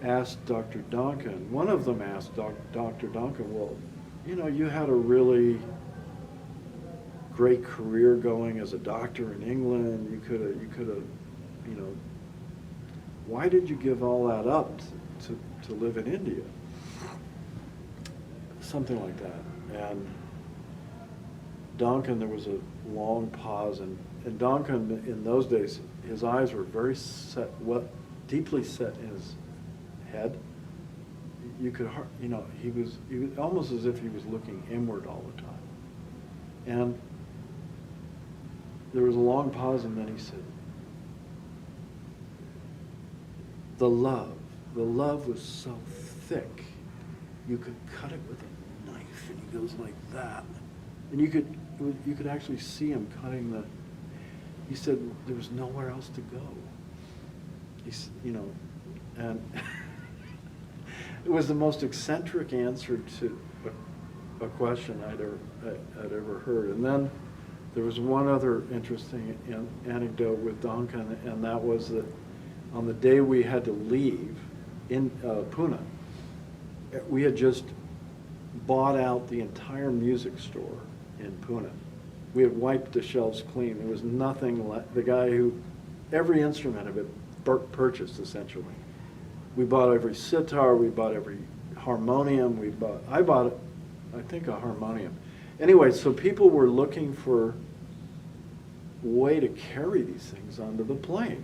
asked Dr. Duncan, one of them asked Dr. Duncan, "Well, you had a really great career going as a doctor in England. You could have, why did you give all that up to live in India?" Something like that. And Duncan, there was a long pause, and Duncan, in those days, his eyes were very set, deeply set in his head. You could, he was almost as if he was looking inward all the time. And there was a long pause, and then he said, the love was so thick, you could cut it with a knife. And he goes like that. And you could actually see him cutting he said there was nowhere else to go. And it was the most eccentric answer to a question I'd ever heard. And then there was one other interesting anecdote with Duncan, and that was that on the day we had to leave in Pune, we had just bought out the entire music store in Pune. We had wiped the shelves clean. There was nothing left. The guy every instrument of it purchased, essentially. We bought every sitar, we bought every harmonium, I bought, I think, a harmonium. Anyway, so people were looking for a way to carry these things onto the plane.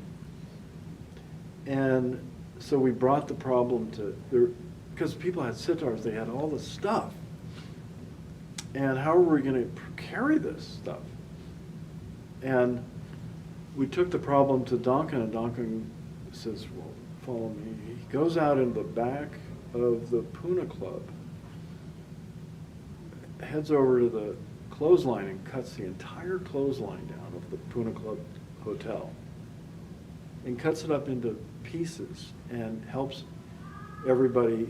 And so we brought the problem because people had sitars, they had all the stuff. And how are we going to carry this stuff? And we took the problem to Duncan, and Duncan says, "Well, follow me." He goes out in the back of the Pune Club, heads over to the clothesline and cuts the entire clothesline down of the Pune Club hotel, and cuts it up into pieces and helps everybody,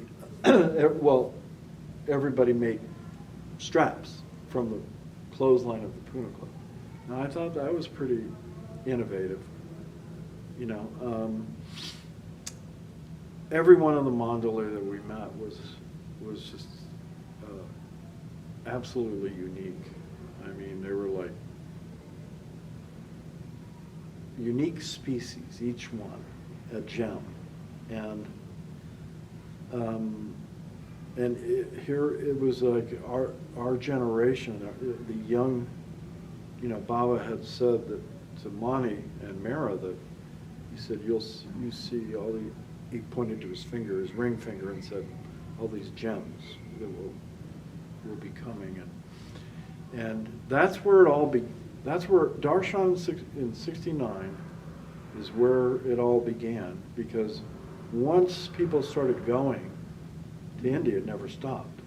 everybody made straps from the clothesline of the Pune Club. Now, I thought that was pretty innovative. Everyone on the Mandalay that we met was just absolutely unique. I mean, they were like unique species, each one a gem, and here it was like our generation, the young, Baba had said that to Mani and Mara that he said, you see all he pointed to his finger, his ring finger, and said, all these gems that will be coming. And that's where it all that's where Darshan in 69 is where it all began, because once people started going to India, it never stopped.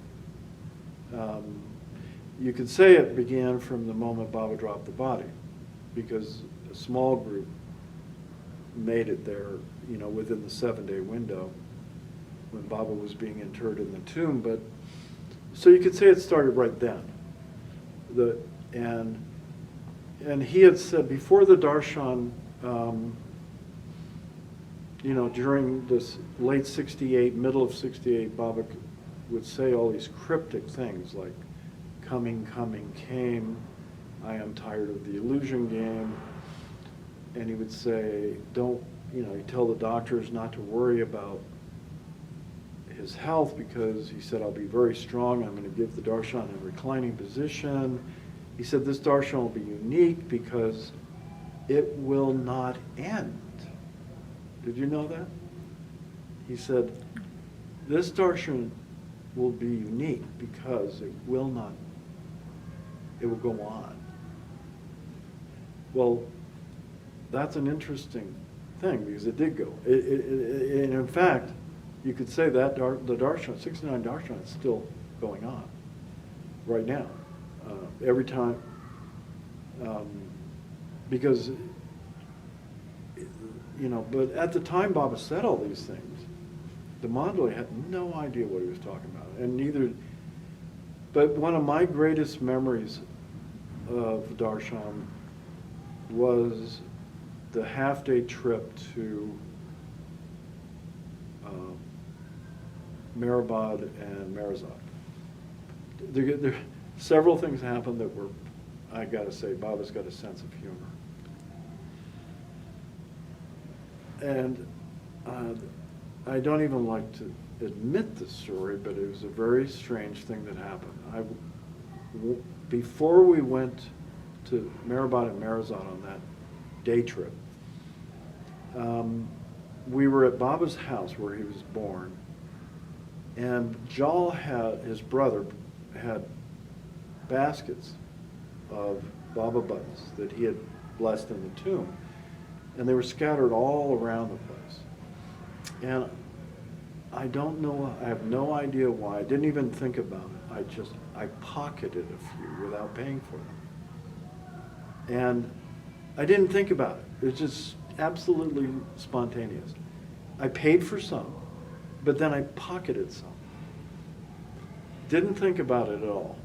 You could say it began from the moment Baba dropped the body, because a small group made it there, within the 7-day window when Baba was being interred in the tomb. But so you could say it started right then. And he had said before the darshan, during this late 68, middle of 68, Baba would say all these cryptic things like, coming, coming, came, I am tired of the illusion game. And he would say, he'd tell the doctors not to worry about his health, because he said, I'll be very strong. I'm going to give the darshan a reclining position. He said, this darshan will be unique because it will not end. Did you know that? He said, this darshan will be unique because it will go on. Well, that's an interesting thing, because it did go. And in fact, you could say that the darshan, 69 darshan, is still going on right now. Every time, because, but at the time Baba said all these things, the Mandalay had no idea what he was talking about, and neither. But one of my greatest memories of darshan was the half-day trip to Mehrabad and Merzad. There several things happened that were, I got to say, Baba's got a sense of humor. And I don't even like to admit this story, but it was a very strange thing that happened. Before we went to Mehrabad and Merzad on that day trip, we were at Baba's house where he was born, and Jal his brother had baskets of Baba buttons that he had blessed in the tomb, and they were scattered all around the place. And I don't know, I have no idea why. I didn't even think about it. I pocketed a few without paying for them. And I didn't think about it. It's just absolutely spontaneous. I paid for some, but then I pocketed some. Didn't think about it at all.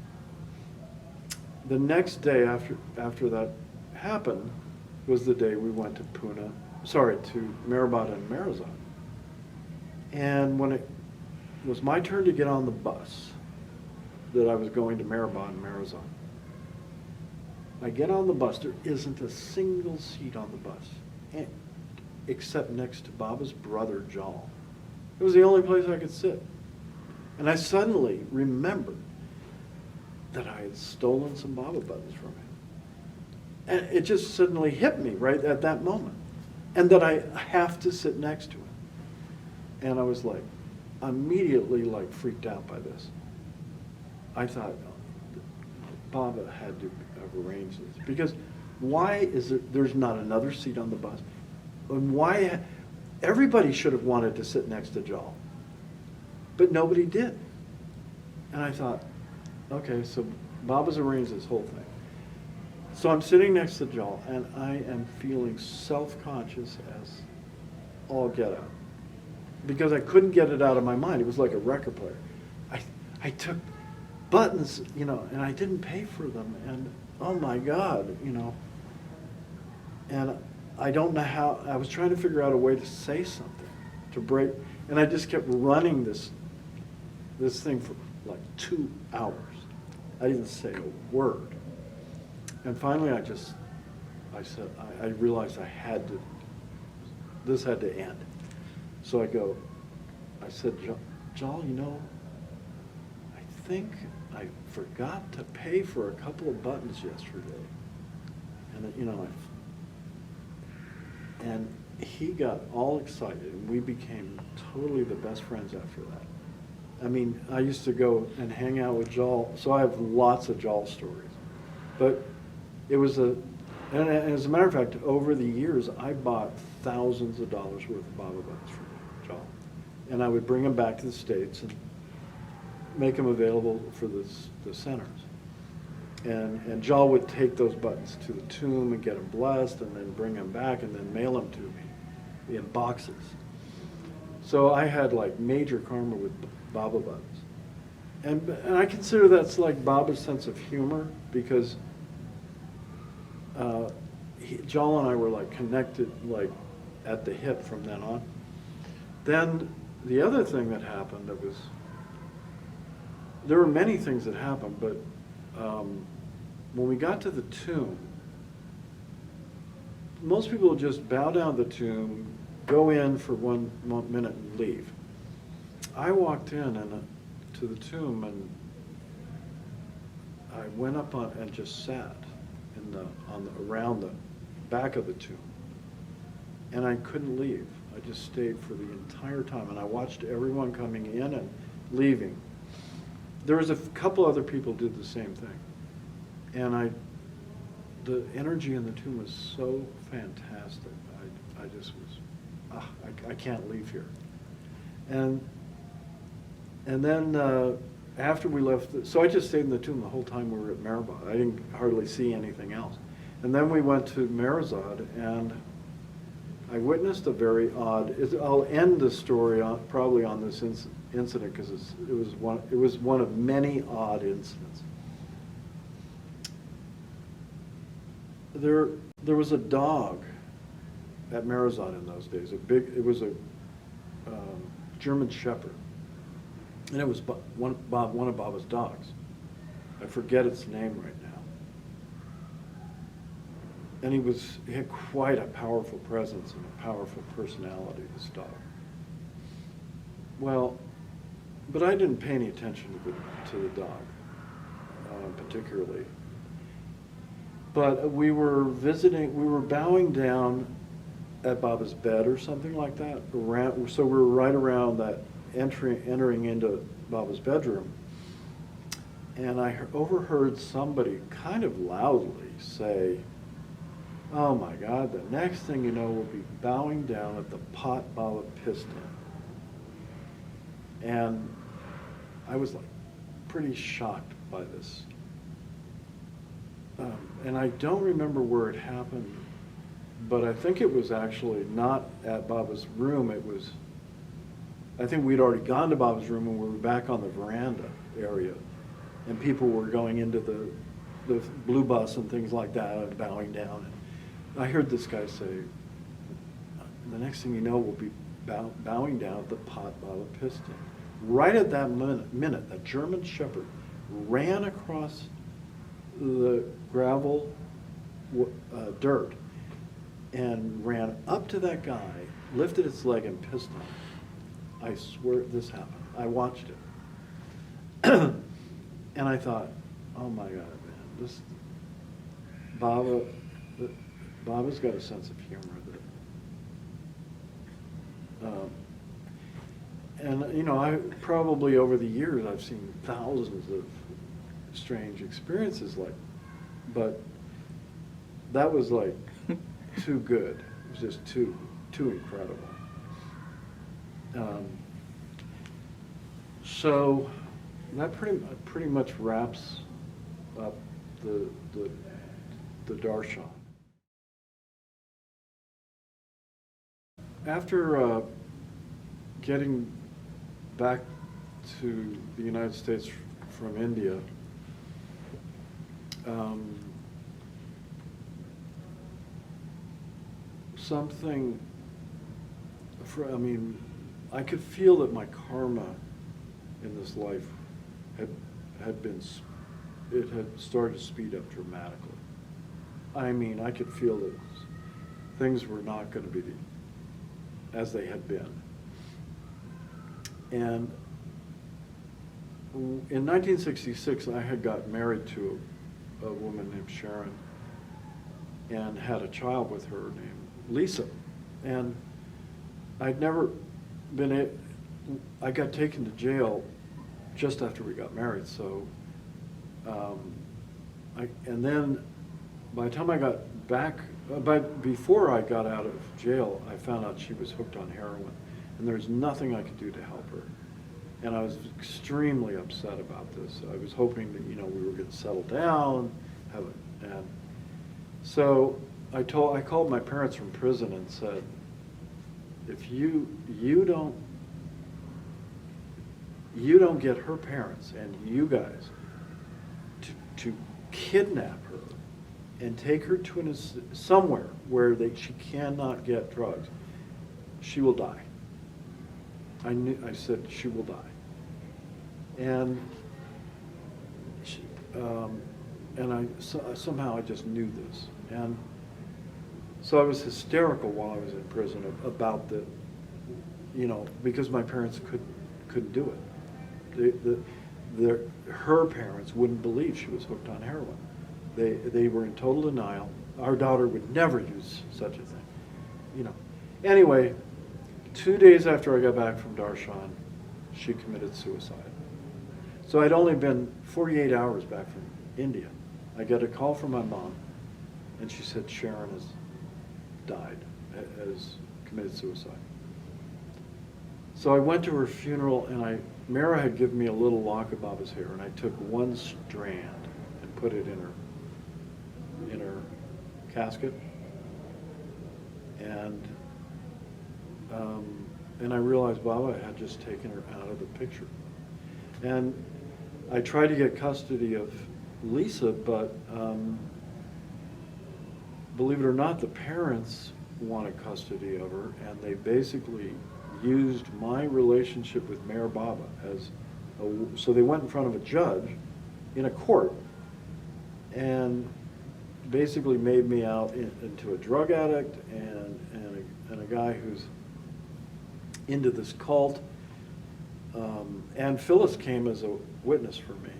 The next day after that happened was the day we went to to Mehrabad and Merzad. And when it was my turn to get on the bus that I was going to Mehrabad and Merzad, I get on the bus, there isn't a single seat on the bus, except next to Baba's brother, Jal. It was the only place I could sit. And I suddenly remembered that I had stolen some Baba buttons from him. And it just suddenly hit me right at that moment. And that I have to sit next to him. And I was immediately freaked out by this. I thought, Baba had to have arranged this. Because why is there's not another seat on the bus? And why, everybody should have wanted to sit next to Jal. But nobody did. And I thought, okay, so Baba's arranged this whole thing. So I'm sitting next to Jal, and I am feeling self-conscious as all get out. Because I couldn't get it out of my mind. It was like a record player. I took buttons, and I didn't pay for them, and oh my God, And I don't know how, I was trying to figure out a way to say something, to break, and I just kept running this thing for 2 hours. I didn't say a word. And finally I said, I realized this had to end. So I said, Jal, I think I forgot to pay for a couple of buttons yesterday. And he got all excited, and we became totally the best friends after that. I mean, I used to go and hang out with Jal, so I have lots of Jal stories. But it was and as a matter of fact, over the years, I bought thousands of dollars worth of Baba buttons from Joel. And I would bring them back to the States and make them available for the centers. And Joel would take those buttons to the tomb and get them blessed and then bring them back and then mail them to me in boxes. So I had like major karma with Baba buttons. And I consider that's like Baba's sense of humor, because Joel and I were like connected like at the hip from then on. Then the other thing that happened there were many things that happened, but when we got to the tomb, most people would just bow down to the tomb, go in for 1 minute and leave. I walked in to the tomb, and I went up on and just sat around the back of the tomb, and I couldn't leave. I just stayed for the entire time, and I watched everyone coming in and leaving. There was a couple other people who did the same thing, and the energy in the tomb was so fantastic. I just was, I can't leave here. And then after we left, so I just stayed in the tomb the whole time we were at Mehrabad. I didn't hardly see anything else. And then we went to Merzad, and I witnessed a very odd. I'll end the story probably on this incident, because it was one of many odd incidents. There was a dog at Merzad in those days. It was a German Shepherd, and it was one of Baba's dogs. I forget its name right now. And he had quite a powerful presence and a powerful personality, this dog. Well, but I didn't pay any attention to the dog, particularly. But we were bowing down at Baba's bed or something like that. So we were right around that entering into Baba's bedroom. And I overheard somebody kind of loudly say, "Oh my God, the next thing you know, we'll be bowing down at the pot Baba pissed in." And I was like pretty shocked by this. And I don't remember where it happened, but I think it was actually not at Baba's room. I think we'd already gone to Baba's room, and we were back on the veranda area, and people were going into the blue bus and things like that and bowing down. And I heard this guy say, "The next thing you know, we'll be bowing down at the pot Baba pissed in." Right at that minute, that German Shepherd ran across the gravel dirt and ran up to that guy, lifted its leg, and pissed on him. I swear this happened. I watched it. And I thought, oh my God, man, this Baba's got a sense of humor that, and you know, I probably over the years I've seen thousands of strange experiences but that was like too good. It was just too incredible. So that pretty much wraps up the darshan. After getting back to the United States from India, I could feel that my karma in this life had started to speed up dramatically. I mean, I could feel that things were not going to be as they had been. And in 1966, I had got married to a woman named Sharon and had a child with her named Lisa. And I'd never I got taken to jail just after we got married, so and then by the time I got back, but before I got out of jail, I found out she was hooked on heroin, and there was nothing I could do to help her. And I was extremely upset about this. I was hoping that, we were going to settle down, and so I called my parents from prison and said, if you don't get her parents and you guys to kidnap her and take her to somewhere where she cannot get drugs, she will die. I said she will die, and somehow I just knew this, and so I was hysterical while I was in prison about because my parents couldn't do it. Her parents wouldn't believe she was hooked on heroin. They were in total denial. Our daughter would never use such a thing, Anyway, 2 days after I got back from Darshan, she committed suicide. So I'd only been 48 hours back from India. I got a call from my mom, and she said Sharon has died, has committed suicide. So I went to her funeral, and Mara had given me a little lock of Baba's hair, and I took one strand and put it in her casket, and I realized Baba had just taken her out of the picture. And I tried to get custody of Lisa, but believe it or not, the parents wanted custody of her, and they basically used my relationship with Mayor Baba so they went in front of a judge in a court and basically made me out into a drug addict and a guy who's into this cult. And Phyllis came as a witness for me,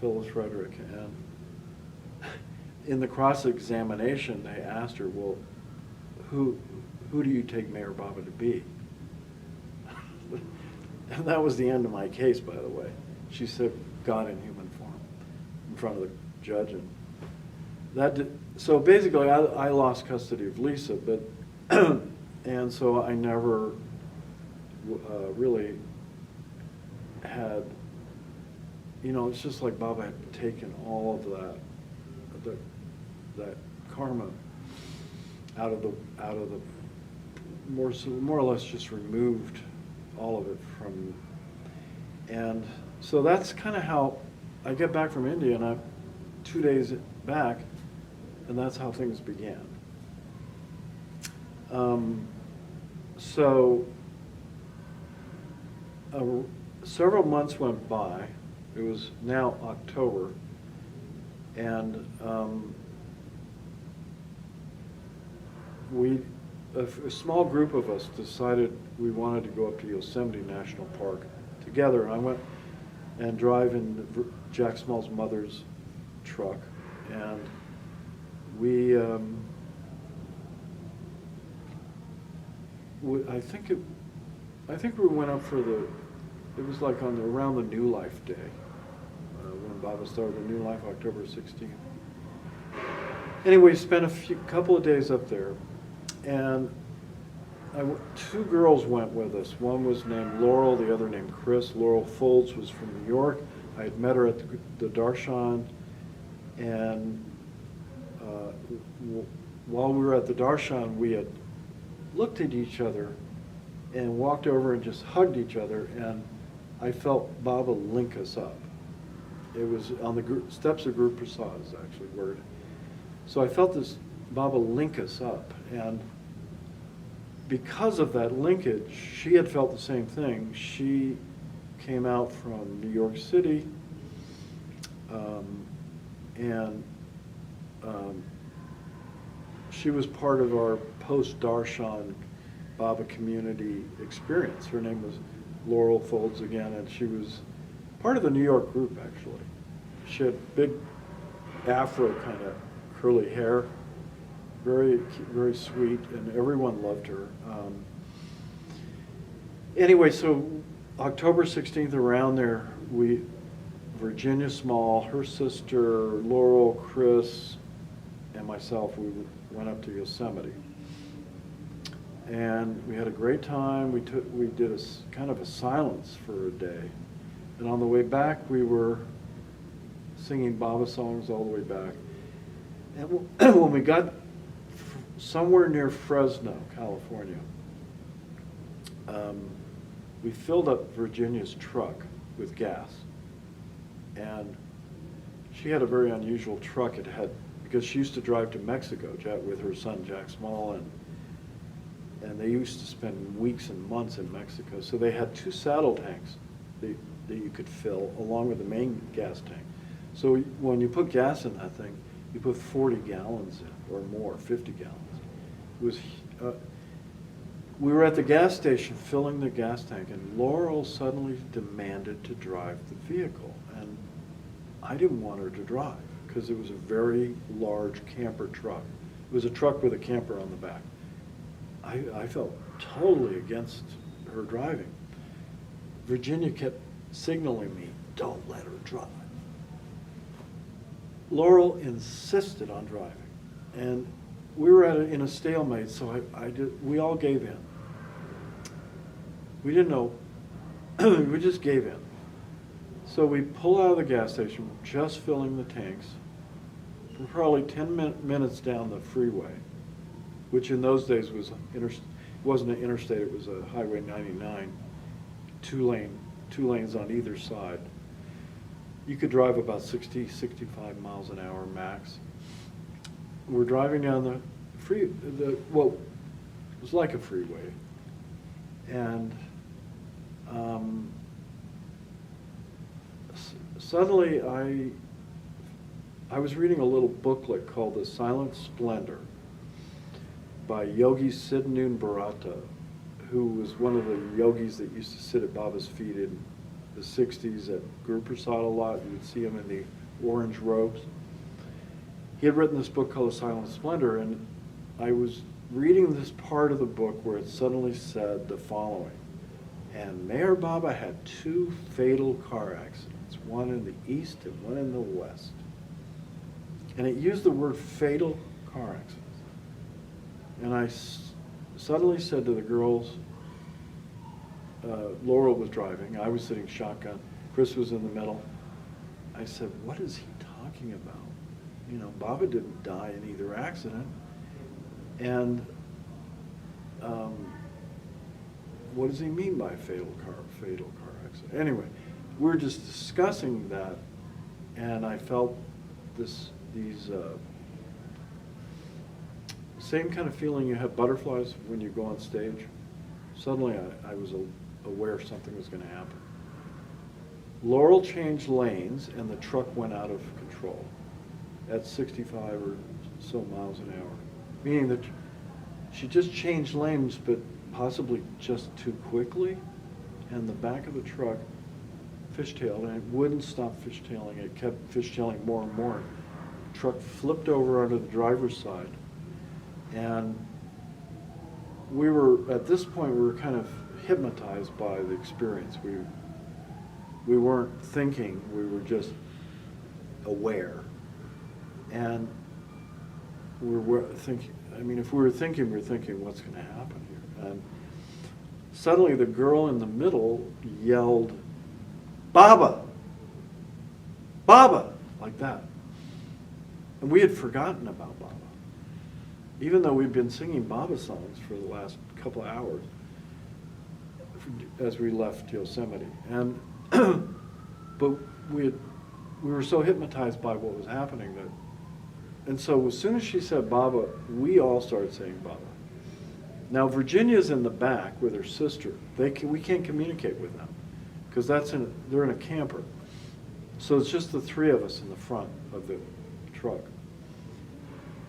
Phyllis Frederick. And in the cross-examination, they asked her, well, who do you take Mayor Baba to be? And that was the end of my case, by the way. She said, God in human form, in front of the judge. And so basically, I lost custody of Lisa, but and so I never really had, it's just like Baba had taken all of that karma out of the more or less just removed all of it from, and so that's kind of how I get back from India, and I'm 2 days back, and that's how things began. Several months went by. It was now October, and a small group of us decided we wanted to go up to Yosemite National Park together. And I went and drive in Jack Small's mother's truck, and I think we went up for it was like around the New Life Day, when Baba started the New Life, October 16th. Anyway, spent a couple of days up there, and two girls went with us. One was named Laurel, the other named Chris. Laurel Folds was from New York. I had met her at the Darshan, and while we were at the Darshan, we had looked at each other and walked over and just hugged each other, and I felt Baba link us up. It was on the steps of Guru Prasad is actually word. So I felt this Baba link us up, and because of that linkage, she had felt the same thing. She came out from New York City, and she was part of our post-Darshan Baba community experience. Her name was Laurel Folds again, and she was part of the New York group, actually. She had big afro kind of curly hair, very, very sweet, and everyone loved her. Anyway, so October 16th, around there, Virginia Small, her sister, Laurel, Chris, and myself, we went up to Yosemite. And we had a great time. We did a kind of a silence for a day. And on the way back, we were singing Baba songs all the way back. And when we got somewhere near Fresno, California, we filled up Virginia's truck with gas. And she had a very unusual truck. It had, because she used to drive to Mexico with her son, Jack Small, and they used to spend weeks and months in Mexico. So they had 2 saddle tanks that you could fill along with the main gas tank. So when you put gas in that thing, you put 40 gallons in, or more, 50 gallons. It was, we were at the gas station filling the gas tank, and Laurel suddenly demanded to drive the vehicle. And I didn't want her to drive, because it was a very large camper truck. It was a truck with a camper on the back. I felt totally against her driving. Virginia kept signaling me, don't let her drive. Laurel insisted on driving. And we were in a stalemate, so we all gave in. We didn't know, we just gave in. So we pull out of the gas station, just filling the tanks. We're probably 10 minutes down the freeway, which in those days wasn't an interstate, it was a Highway 99, two lanes on either side. You could drive about 60, 65 miles an hour max. We're driving down it was like a freeway. And suddenly I was reading a little booklet called The Silent Splendor by Yogi Sidnoon Bharata, who was one of the yogis that used to sit at Baba's feet in the 60s at Guru Prasad a lot. You would see him in the orange robes. He had written this book called The Silent Splendor, and I was reading this part of the book where it suddenly said the following: and Meher Baba had 2 fatal car accidents, one in the east and one in the west. And it used the word fatal car accidents. And I suddenly said to the girls, Laurel was driving, I was sitting shotgun, Chris was in the middle. I said, what is he talking about? You know, Baba didn't die in either accident. And what does he mean by fatal car accident? Anyway, we were just discussing that, and I felt these same kind of feeling you have butterflies when you go on stage. Suddenly I was aware something was going to happen. Laurel changed lanes and the truck went out of control at 65 or so miles an hour, meaning that she just changed lanes, but possibly just too quickly, and the back of the truck fishtailed, and it wouldn't stop fishtailing. It kept fishtailing more and more. The truck flipped over onto the driver's side, and we were, at this point, we were kind of hypnotized by the experience. We weren't thinking, we were just aware. And we were thinking, I mean, if we were thinking, what's going to happen here? And suddenly the girl in the middle yelled, Baba! Baba! Like that. And we had forgotten about Baba. Even though we'd been singing Baba songs for the last couple of hours as we left Yosemite. And but we were so hypnotized by what was happening that, and so as soon as she said Baba, we all started saying Baba. Now Virginia's in the back with her sister. We can't communicate with them because they're in a camper. So it's just the 3 of us in the front of the truck.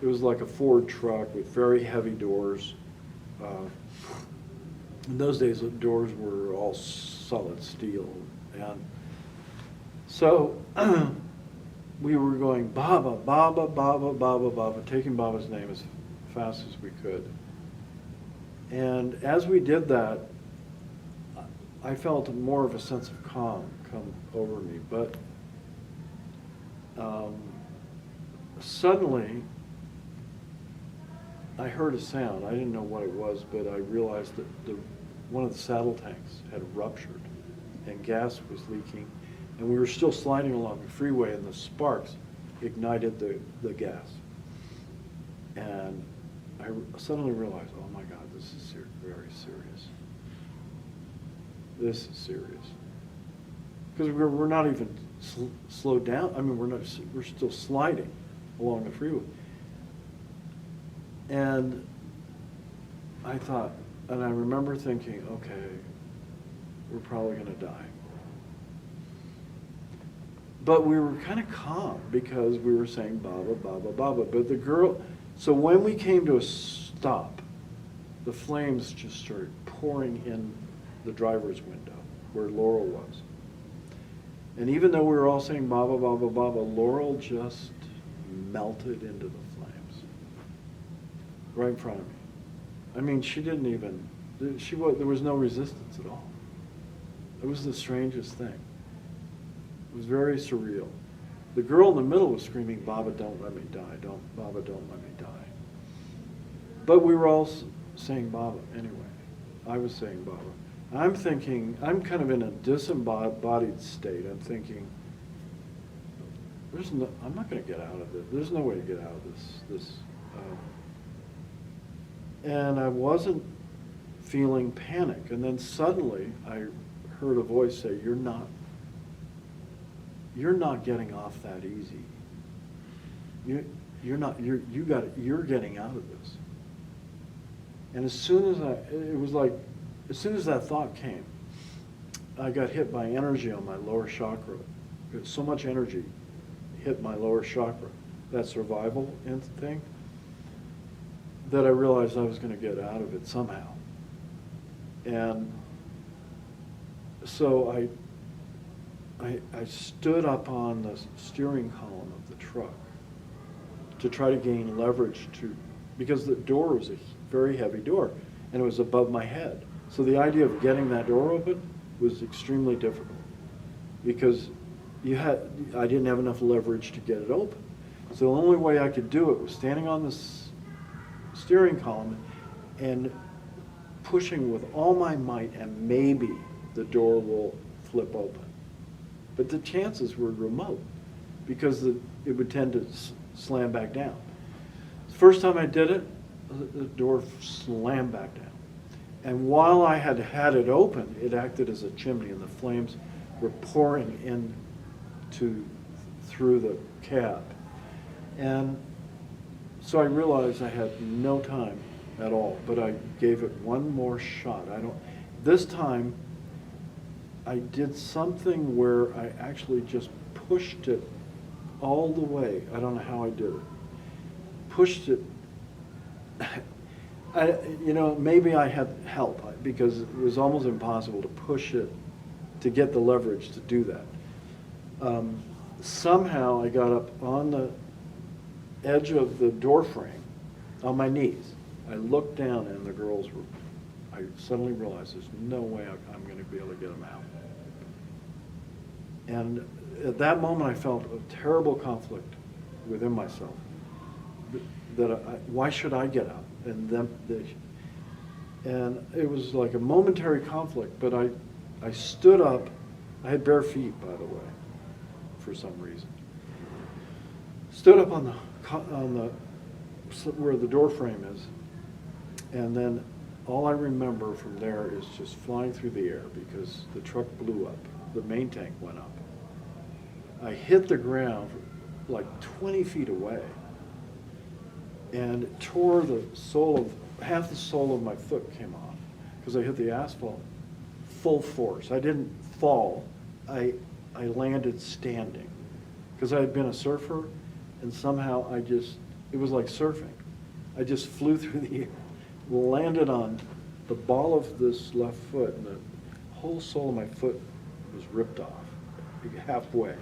It was like a Ford truck with very heavy doors. In those days, the doors were all solid steel. And so we were going, Baba, Baba, Baba, Baba, Baba, taking Baba's name as fast as we could. And as we did that, I felt more of a sense of calm come over me. But um, suddenly, I heard a sound. I didn't know what it was, but I realized that one of the saddle tanks had ruptured and gas was leaking. And we were still sliding along the freeway, and the sparks ignited the gas. And I suddenly realized, oh my God, this is very serious. This is serious. Because we're not even slowed down. I mean, we're still sliding along the freeway. And I thought, and I remember thinking, okay, we're probably going to die. But we were kind of calm because we were saying Baba, Baba, Baba. But the girl, so when we came to a stop, the flames just started pouring in the driver's window where Laurel was. And even though we were all saying Baba, Baba, Baba, Laurel just melted into the flames right in front of me. I mean, she didn't even, there was no resistance at all. It was the strangest thing. It was very surreal. The girl in the middle was screaming, Baba, don't let me die. Baba, don't let me die. But we were all saying Baba anyway. I was saying Baba. I'm thinking, I'm kind of in a disembodied state. I'm thinking, I'm not going to get out of this. There's no way to get out of this. And I wasn't feeling panic. And then suddenly I heard a voice say, you're not getting off that easy. You're getting out of this. And as soon as that thought came, I got hit by energy on my lower chakra. So much energy hit my lower chakra, that survival thing, that I realized I was going to get out of it somehow. And so I stood up on the steering column of the truck to try to gain leverage because the door was a very heavy door and it was above my head. So the idea of getting that door open was extremely difficult because I didn't have enough leverage to get it open. So the only way I could do it was standing on this steering column and pushing with all my might, and maybe the door will flip open. But the chances were remote because it would tend to slam back down. The first time I did it, the door slammed back down. And while I had it open, it acted as a chimney, and the flames were pouring in through the cab. And so I realized I had no time at all, but I gave it one more shot. This time, I did something where I actually just pushed it all the way. I don't know how I did it. Pushed it. Maybe I had help because it was almost impossible to push it to get the leverage to do that. Somehow I got up on the edge of the door frame on my knees. I looked down and the girls I suddenly realized there's no way I'm going to be able to get them out. And at that moment I felt a terrible conflict within myself. Why should I get out? And it was like a momentary conflict, but I stood up. I had bare feet, by the way, for some reason. Stood up on the where the door frame is, and then all I remember from there is just flying through the air because the truck blew up. The main tank went up. I hit the ground like 20 feet away, and it tore half the sole of my foot came off because I hit the asphalt full force. I didn't fall. I landed standing because I had been a surfer, and somehow it was like surfing. I just flew through the air, landed on the ball of this left foot, and the whole sole of my foot was ripped off halfway.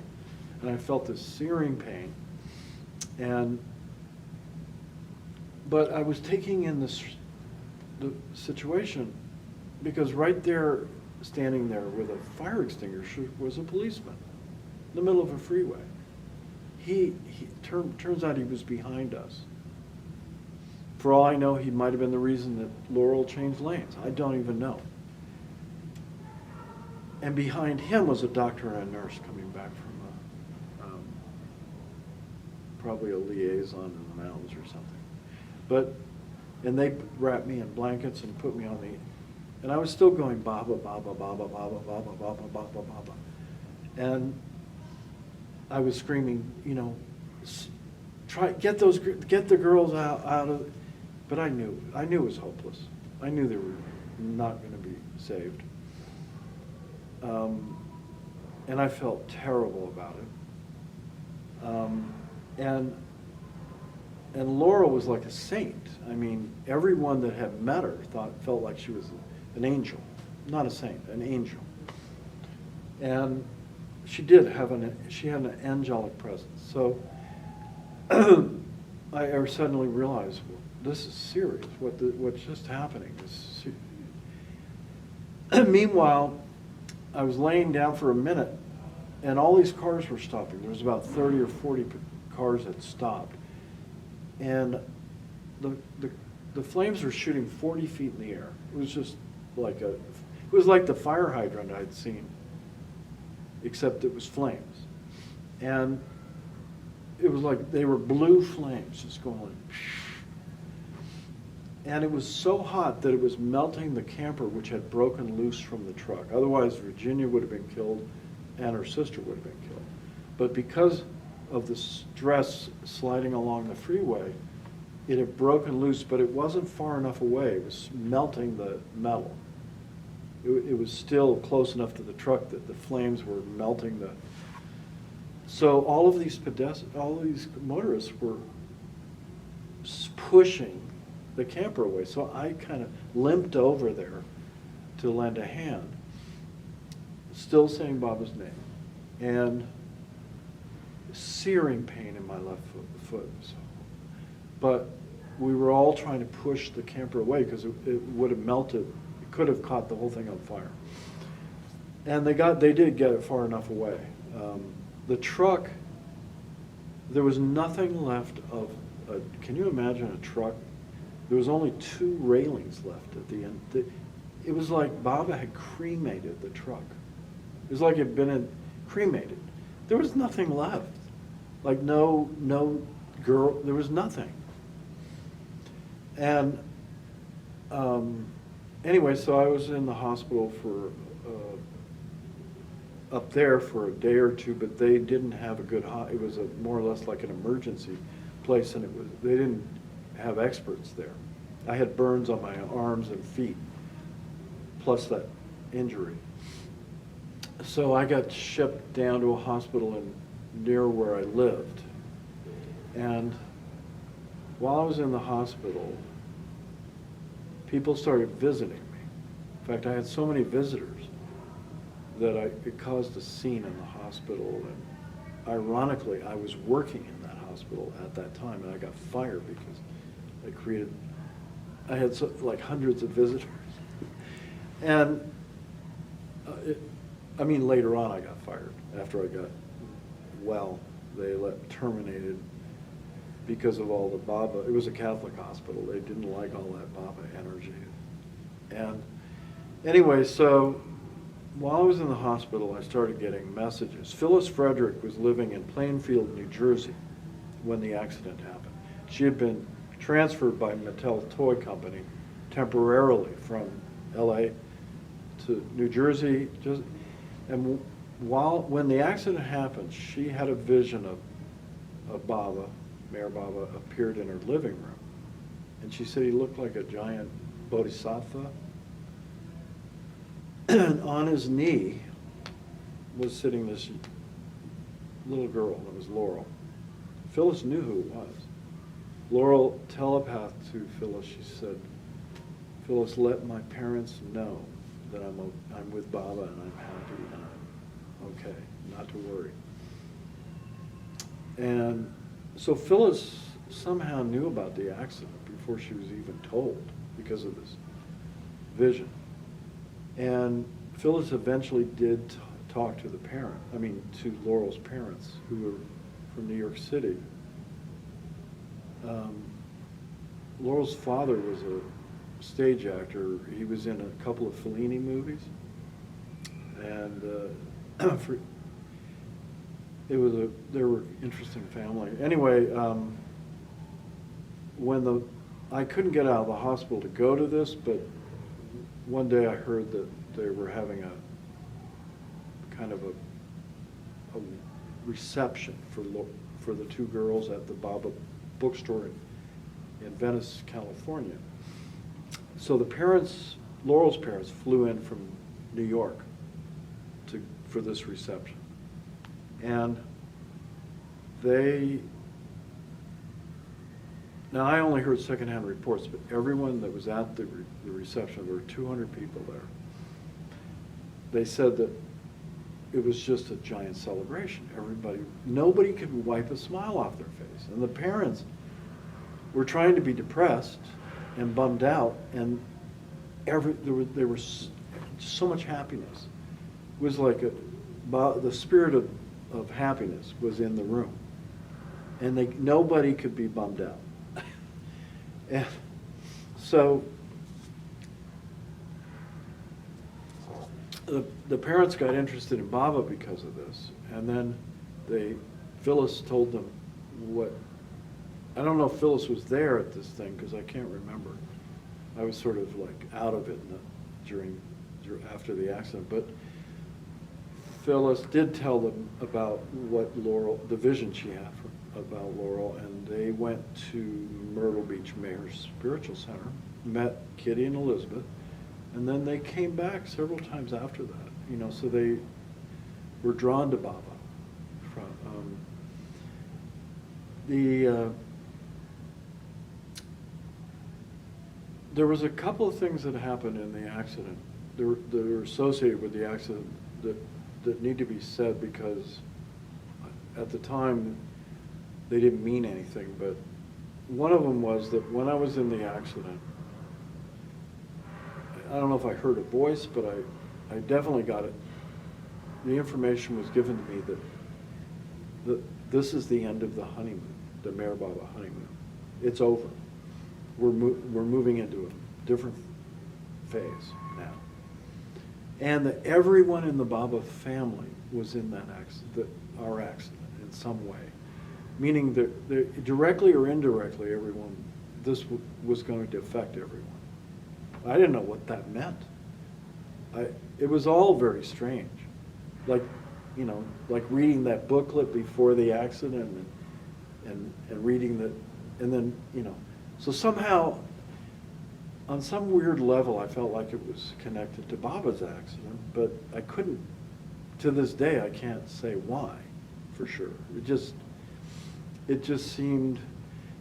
And I felt this searing pain. But I was taking in the situation because right there, standing there with a fire extinguisher, was a policeman in the middle of a freeway. turns out he was behind us. For all I know, he might have been the reason that Laurel changed lanes. I don't even know. And behind him was a doctor and a nurse coming back from probably a liaison in the mountains or something. And they wrapped me in blankets and put me on and I was still going Baba, Baba, Baba, Baba, Baba, Baba, Baba, Baba. And I was screaming, get the girls out of, but I knew it was hopeless. I knew they were not going to be saved. And I felt terrible about it. And Laura was like a saint. I mean, everyone that had met her felt like she was an angel, not a saint, an angel. And she did have she had an angelic presence. So I suddenly realized, well, this is serious. What's just happening is serious. Meanwhile, I was laying down for a minute, and all these cars were stopping. There was about 30 or 40 cars that stopped. And the flames were shooting 40 feet in the air. It was just like it was like the fire hydrant I'd seen, except it was flames. And it was like they were blue flames just going like, and it was so hot that it was melting the camper, which had broken loose from the truck. Otherwise, Virginia would have been killed and her sister would have been killed. But because of the stress sliding along the freeway, it had broken loose, but it wasn't far enough away. It was melting the metal. It was still close enough to the truck that the flames were melting the... So all of these motorists were pushing the camper away. So I kind of limped over there to lend a hand, still saying Baba's name, and searing pain in my left foot. But we were all trying to push the camper away because it would have melted. It could have caught the whole thing on fire. And they did get it far enough away. The truck, there was nothing left of, can you imagine a truck? There was only 2 railings left at the end. It was like Baba had cremated the truck. It was like it had been cremated. There was nothing left. Like no girl, there was nothing. And anyway, so I was in the hospital for up there for a day or 2, but they didn't have a good. It was more or less like an emergency place, and they didn't have experts there. I had burns on my arms and feet, plus that injury. So I got shipped down to a hospital near where I lived. And while I was in the hospital, people started visiting me. In fact, I had so many visitors that it caused a scene in the hospital. And ironically, I was working in that hospital at that time, and I got fired because I had like hundreds of visitors. And later on I got fired after I got they terminated because of all the Baba. It was a Catholic hospital. They didn't like all that Baba energy. And anyway, so while I was in the hospital, I started getting messages. Phyllis Frederick was living in Plainfield, New Jersey when the accident happened. She had been transferred by Mattel Toy Company temporarily from LA to New Jersey. And when the accident happened, she had a vision of Baba, Mayor Baba, appeared in her living room. And she said he looked like a giant bodhisattva. And on his knee was sitting this little girl, that was Laurel. Phyllis knew who it was. Laurel telepathed to Phyllis. She said, "Phyllis, let my parents know that I'm with Baba and I'm happy and I'm okay, not to worry." And so Phyllis somehow knew about the accident before she was even told because of this vision. And Phyllis eventually did talk to to Laurel's parents, who were from New York City. Laurel's father was a stage actor. He was in a couple of Fellini movies, and they were an interesting family. Anyway, I couldn't get out of the hospital to go to this, but one day I heard that they were having a kind of a reception for the two girls at the Baba bookstore in Venice, California. So the parents, Laurel's parents, flew in from New York for this reception. And now I only heard secondhand reports, but everyone that was at the reception, there were 200 people there. They said that it was just a giant celebration. Nobody could wipe a smile off their face. And the parents were trying to be depressed and bummed out, and there was so much happiness. It was like the spirit of happiness was in the room, and nobody could be bummed out. And so the parents got interested in Baba because of this, and then Phyllis told them I don't know if Phyllis was there at this thing because I can't remember. I was sort of like out of it after the accident, but Phyllis did tell them about the vision she had about Laurel, and they went to Myrtle Beach Mayor's Spiritual Center, met Kitty and Elizabeth, and then they came back several times after that. So they were drawn to Baba. There was a couple of things that happened in the accident that were associated with the accident that need to be said, because at the time they didn't mean anything. But one of them was that when I was in the accident, I don't know if I heard a voice, but I definitely got it. The information was given to me that this is the end of the honeymoon, the Meher Baba honeymoon. It's over. We're moving into a different phase now. And that everyone in the Baba family was in that accident, our accident in some way. Meaning that directly or indirectly, this was going to affect everyone. I didn't know what that meant. It was all very strange. Like reading that booklet before the accident and reading that, and then, so somehow, on some weird level, I felt like it was connected to Baba's accident, but I couldn't, to this day, I can't say why, for sure. It just seemed.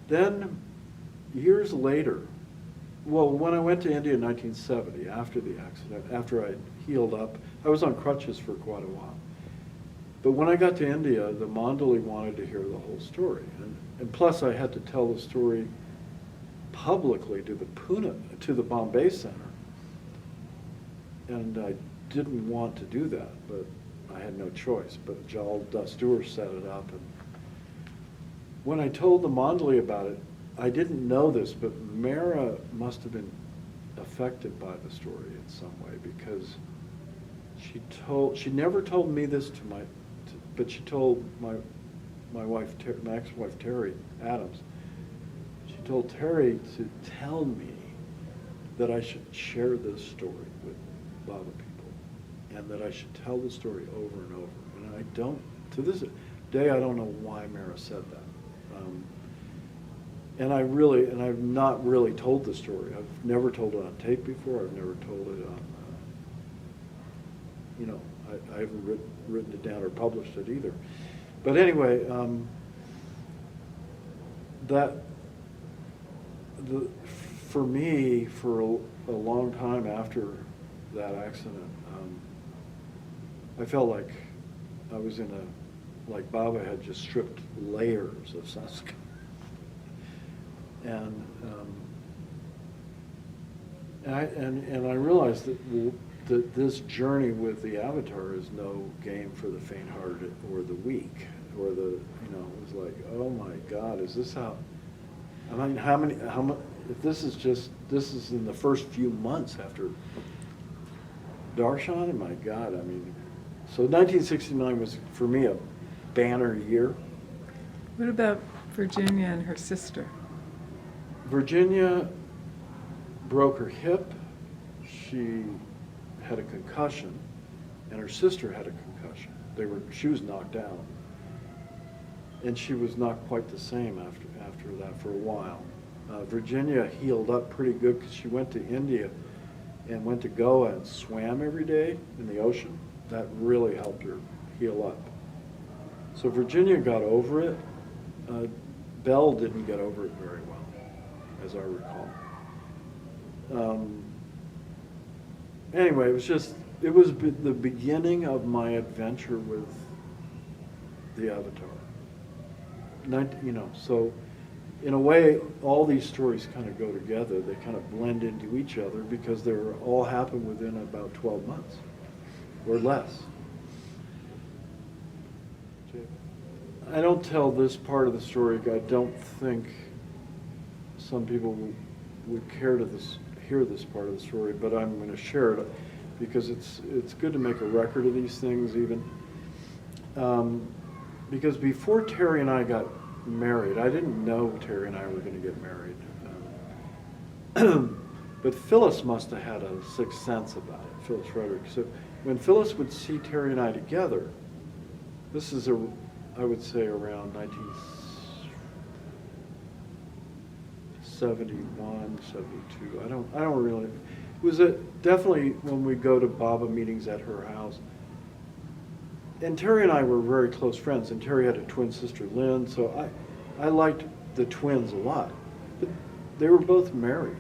Then, years later, well, when I went to India in 1970, after the accident, after I'd healed up, I was on crutches for quite a while. But when I got to India, the Mandali wanted to hear the whole story. And plus, I had to tell the story publicly to the Bombay Center. And I didn't want to do that, but I had no choice. But Jal Dastur set it up. And when I told the Mandali about it, I didn't know this, but Mara must have been affected by the story in some way, because she never told me this but she told my ex-wife Terry Adams. She told Terry to tell me that I should share this story with Baba people, and that I should tell the story over and over. And to this day, I don't know why Mara said that. And I've not really told the story. I've never told it on tape before. I've never told it on, I haven't written it down or published it either. But anyway, for me, for a long time after that accident, I felt like I was like Baba had just stripped layers of sanskar. And I realized that this journey with the Avatar is no game for the faint-hearted or the weak, or the, it's like, oh my God, is this how, I mean, how much, if this is in the first few months after Darshan, my God, I mean, so 1969 was, for me, a banner year. What about Virginia and her sister? Virginia broke her hip, she had a concussion, and her sister had a concussion. She was knocked out. And she was not quite the same after that for a while. Virginia healed up pretty good because she went to India and went to Goa and swam every day in the ocean. That really helped her heal up. So Virginia got over it. Belle didn't get over it very well, as I recall. Anyway, it was the beginning of my adventure with the Avatar. So in a way, all these stories kind of go together. They kind of blend into each other because they all happen within about 12 months or less. I don't tell this part of the story. I don't think some people would care to hear this part of the story, but I'm going to share it because it's good to make a record of these things even. Because before Terry and I got married, I didn't know Terry and I were going to get married. But Phyllis must have had a sixth sense about it, Phyllis Roderick. So when Phyllis would see Terry and I together, this is I would say around 1971, 72. I don't really. It was definitely when we go to Baba meetings at her house. And Terry and I were very close friends, and Terry had a twin sister, Lynn, so I liked the twins a lot. But they were both married,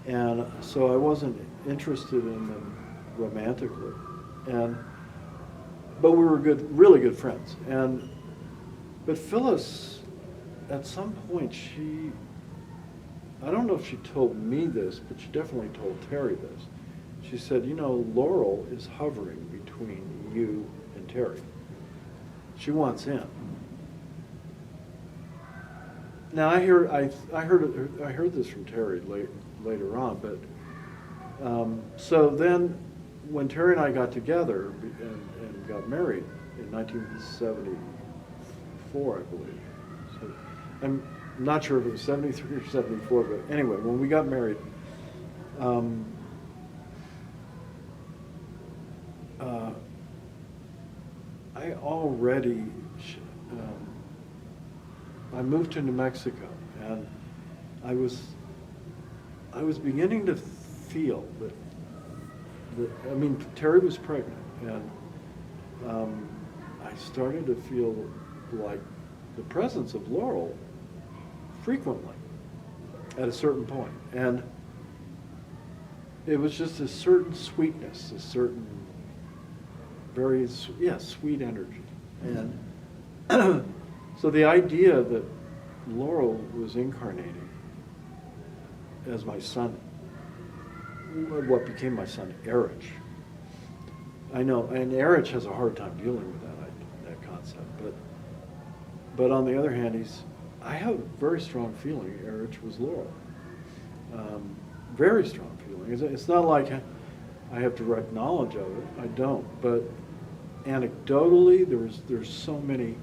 and so I wasn't interested in them romantically. But we were really good friends. But Phyllis, at some point, I don't know if she told me this, but she definitely told Terry this. She said, Laurel is hovering between you and Terry. She wants in. Now I heard this from Terry later on, but so then when Terry and I got together and got married in 1974, I believe. So I'm not sure if it was 73 or 74, but anyway, when we got married, I moved to New Mexico, and I was beginning to feel that Terry was pregnant, and I started to feel like the presence of Laurel frequently at a certain point. And it was just a certain sweetness, a certain very, sweet energy. And so the idea that Laurel was incarnating as my son, what became my son, Erich. I know, and Erich has a hard time dealing with that concept. But on the other hand, I have a very strong feeling Erich was Laurel. Very strong feeling. It's not like I have direct knowledge of it. I don't. But anecdotally, there's so many.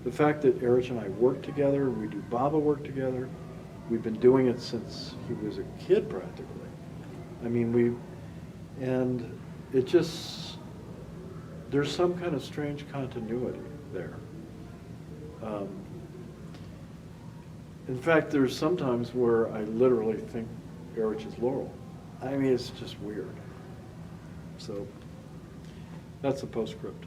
The fact that Erich and I work together, we do Baba work together. We've been doing it since he was a kid, practically. There's some kind of strange continuity there. In fact, there's sometimes where I literally think Erich is Laurel. It's just weird. So that's the postscript.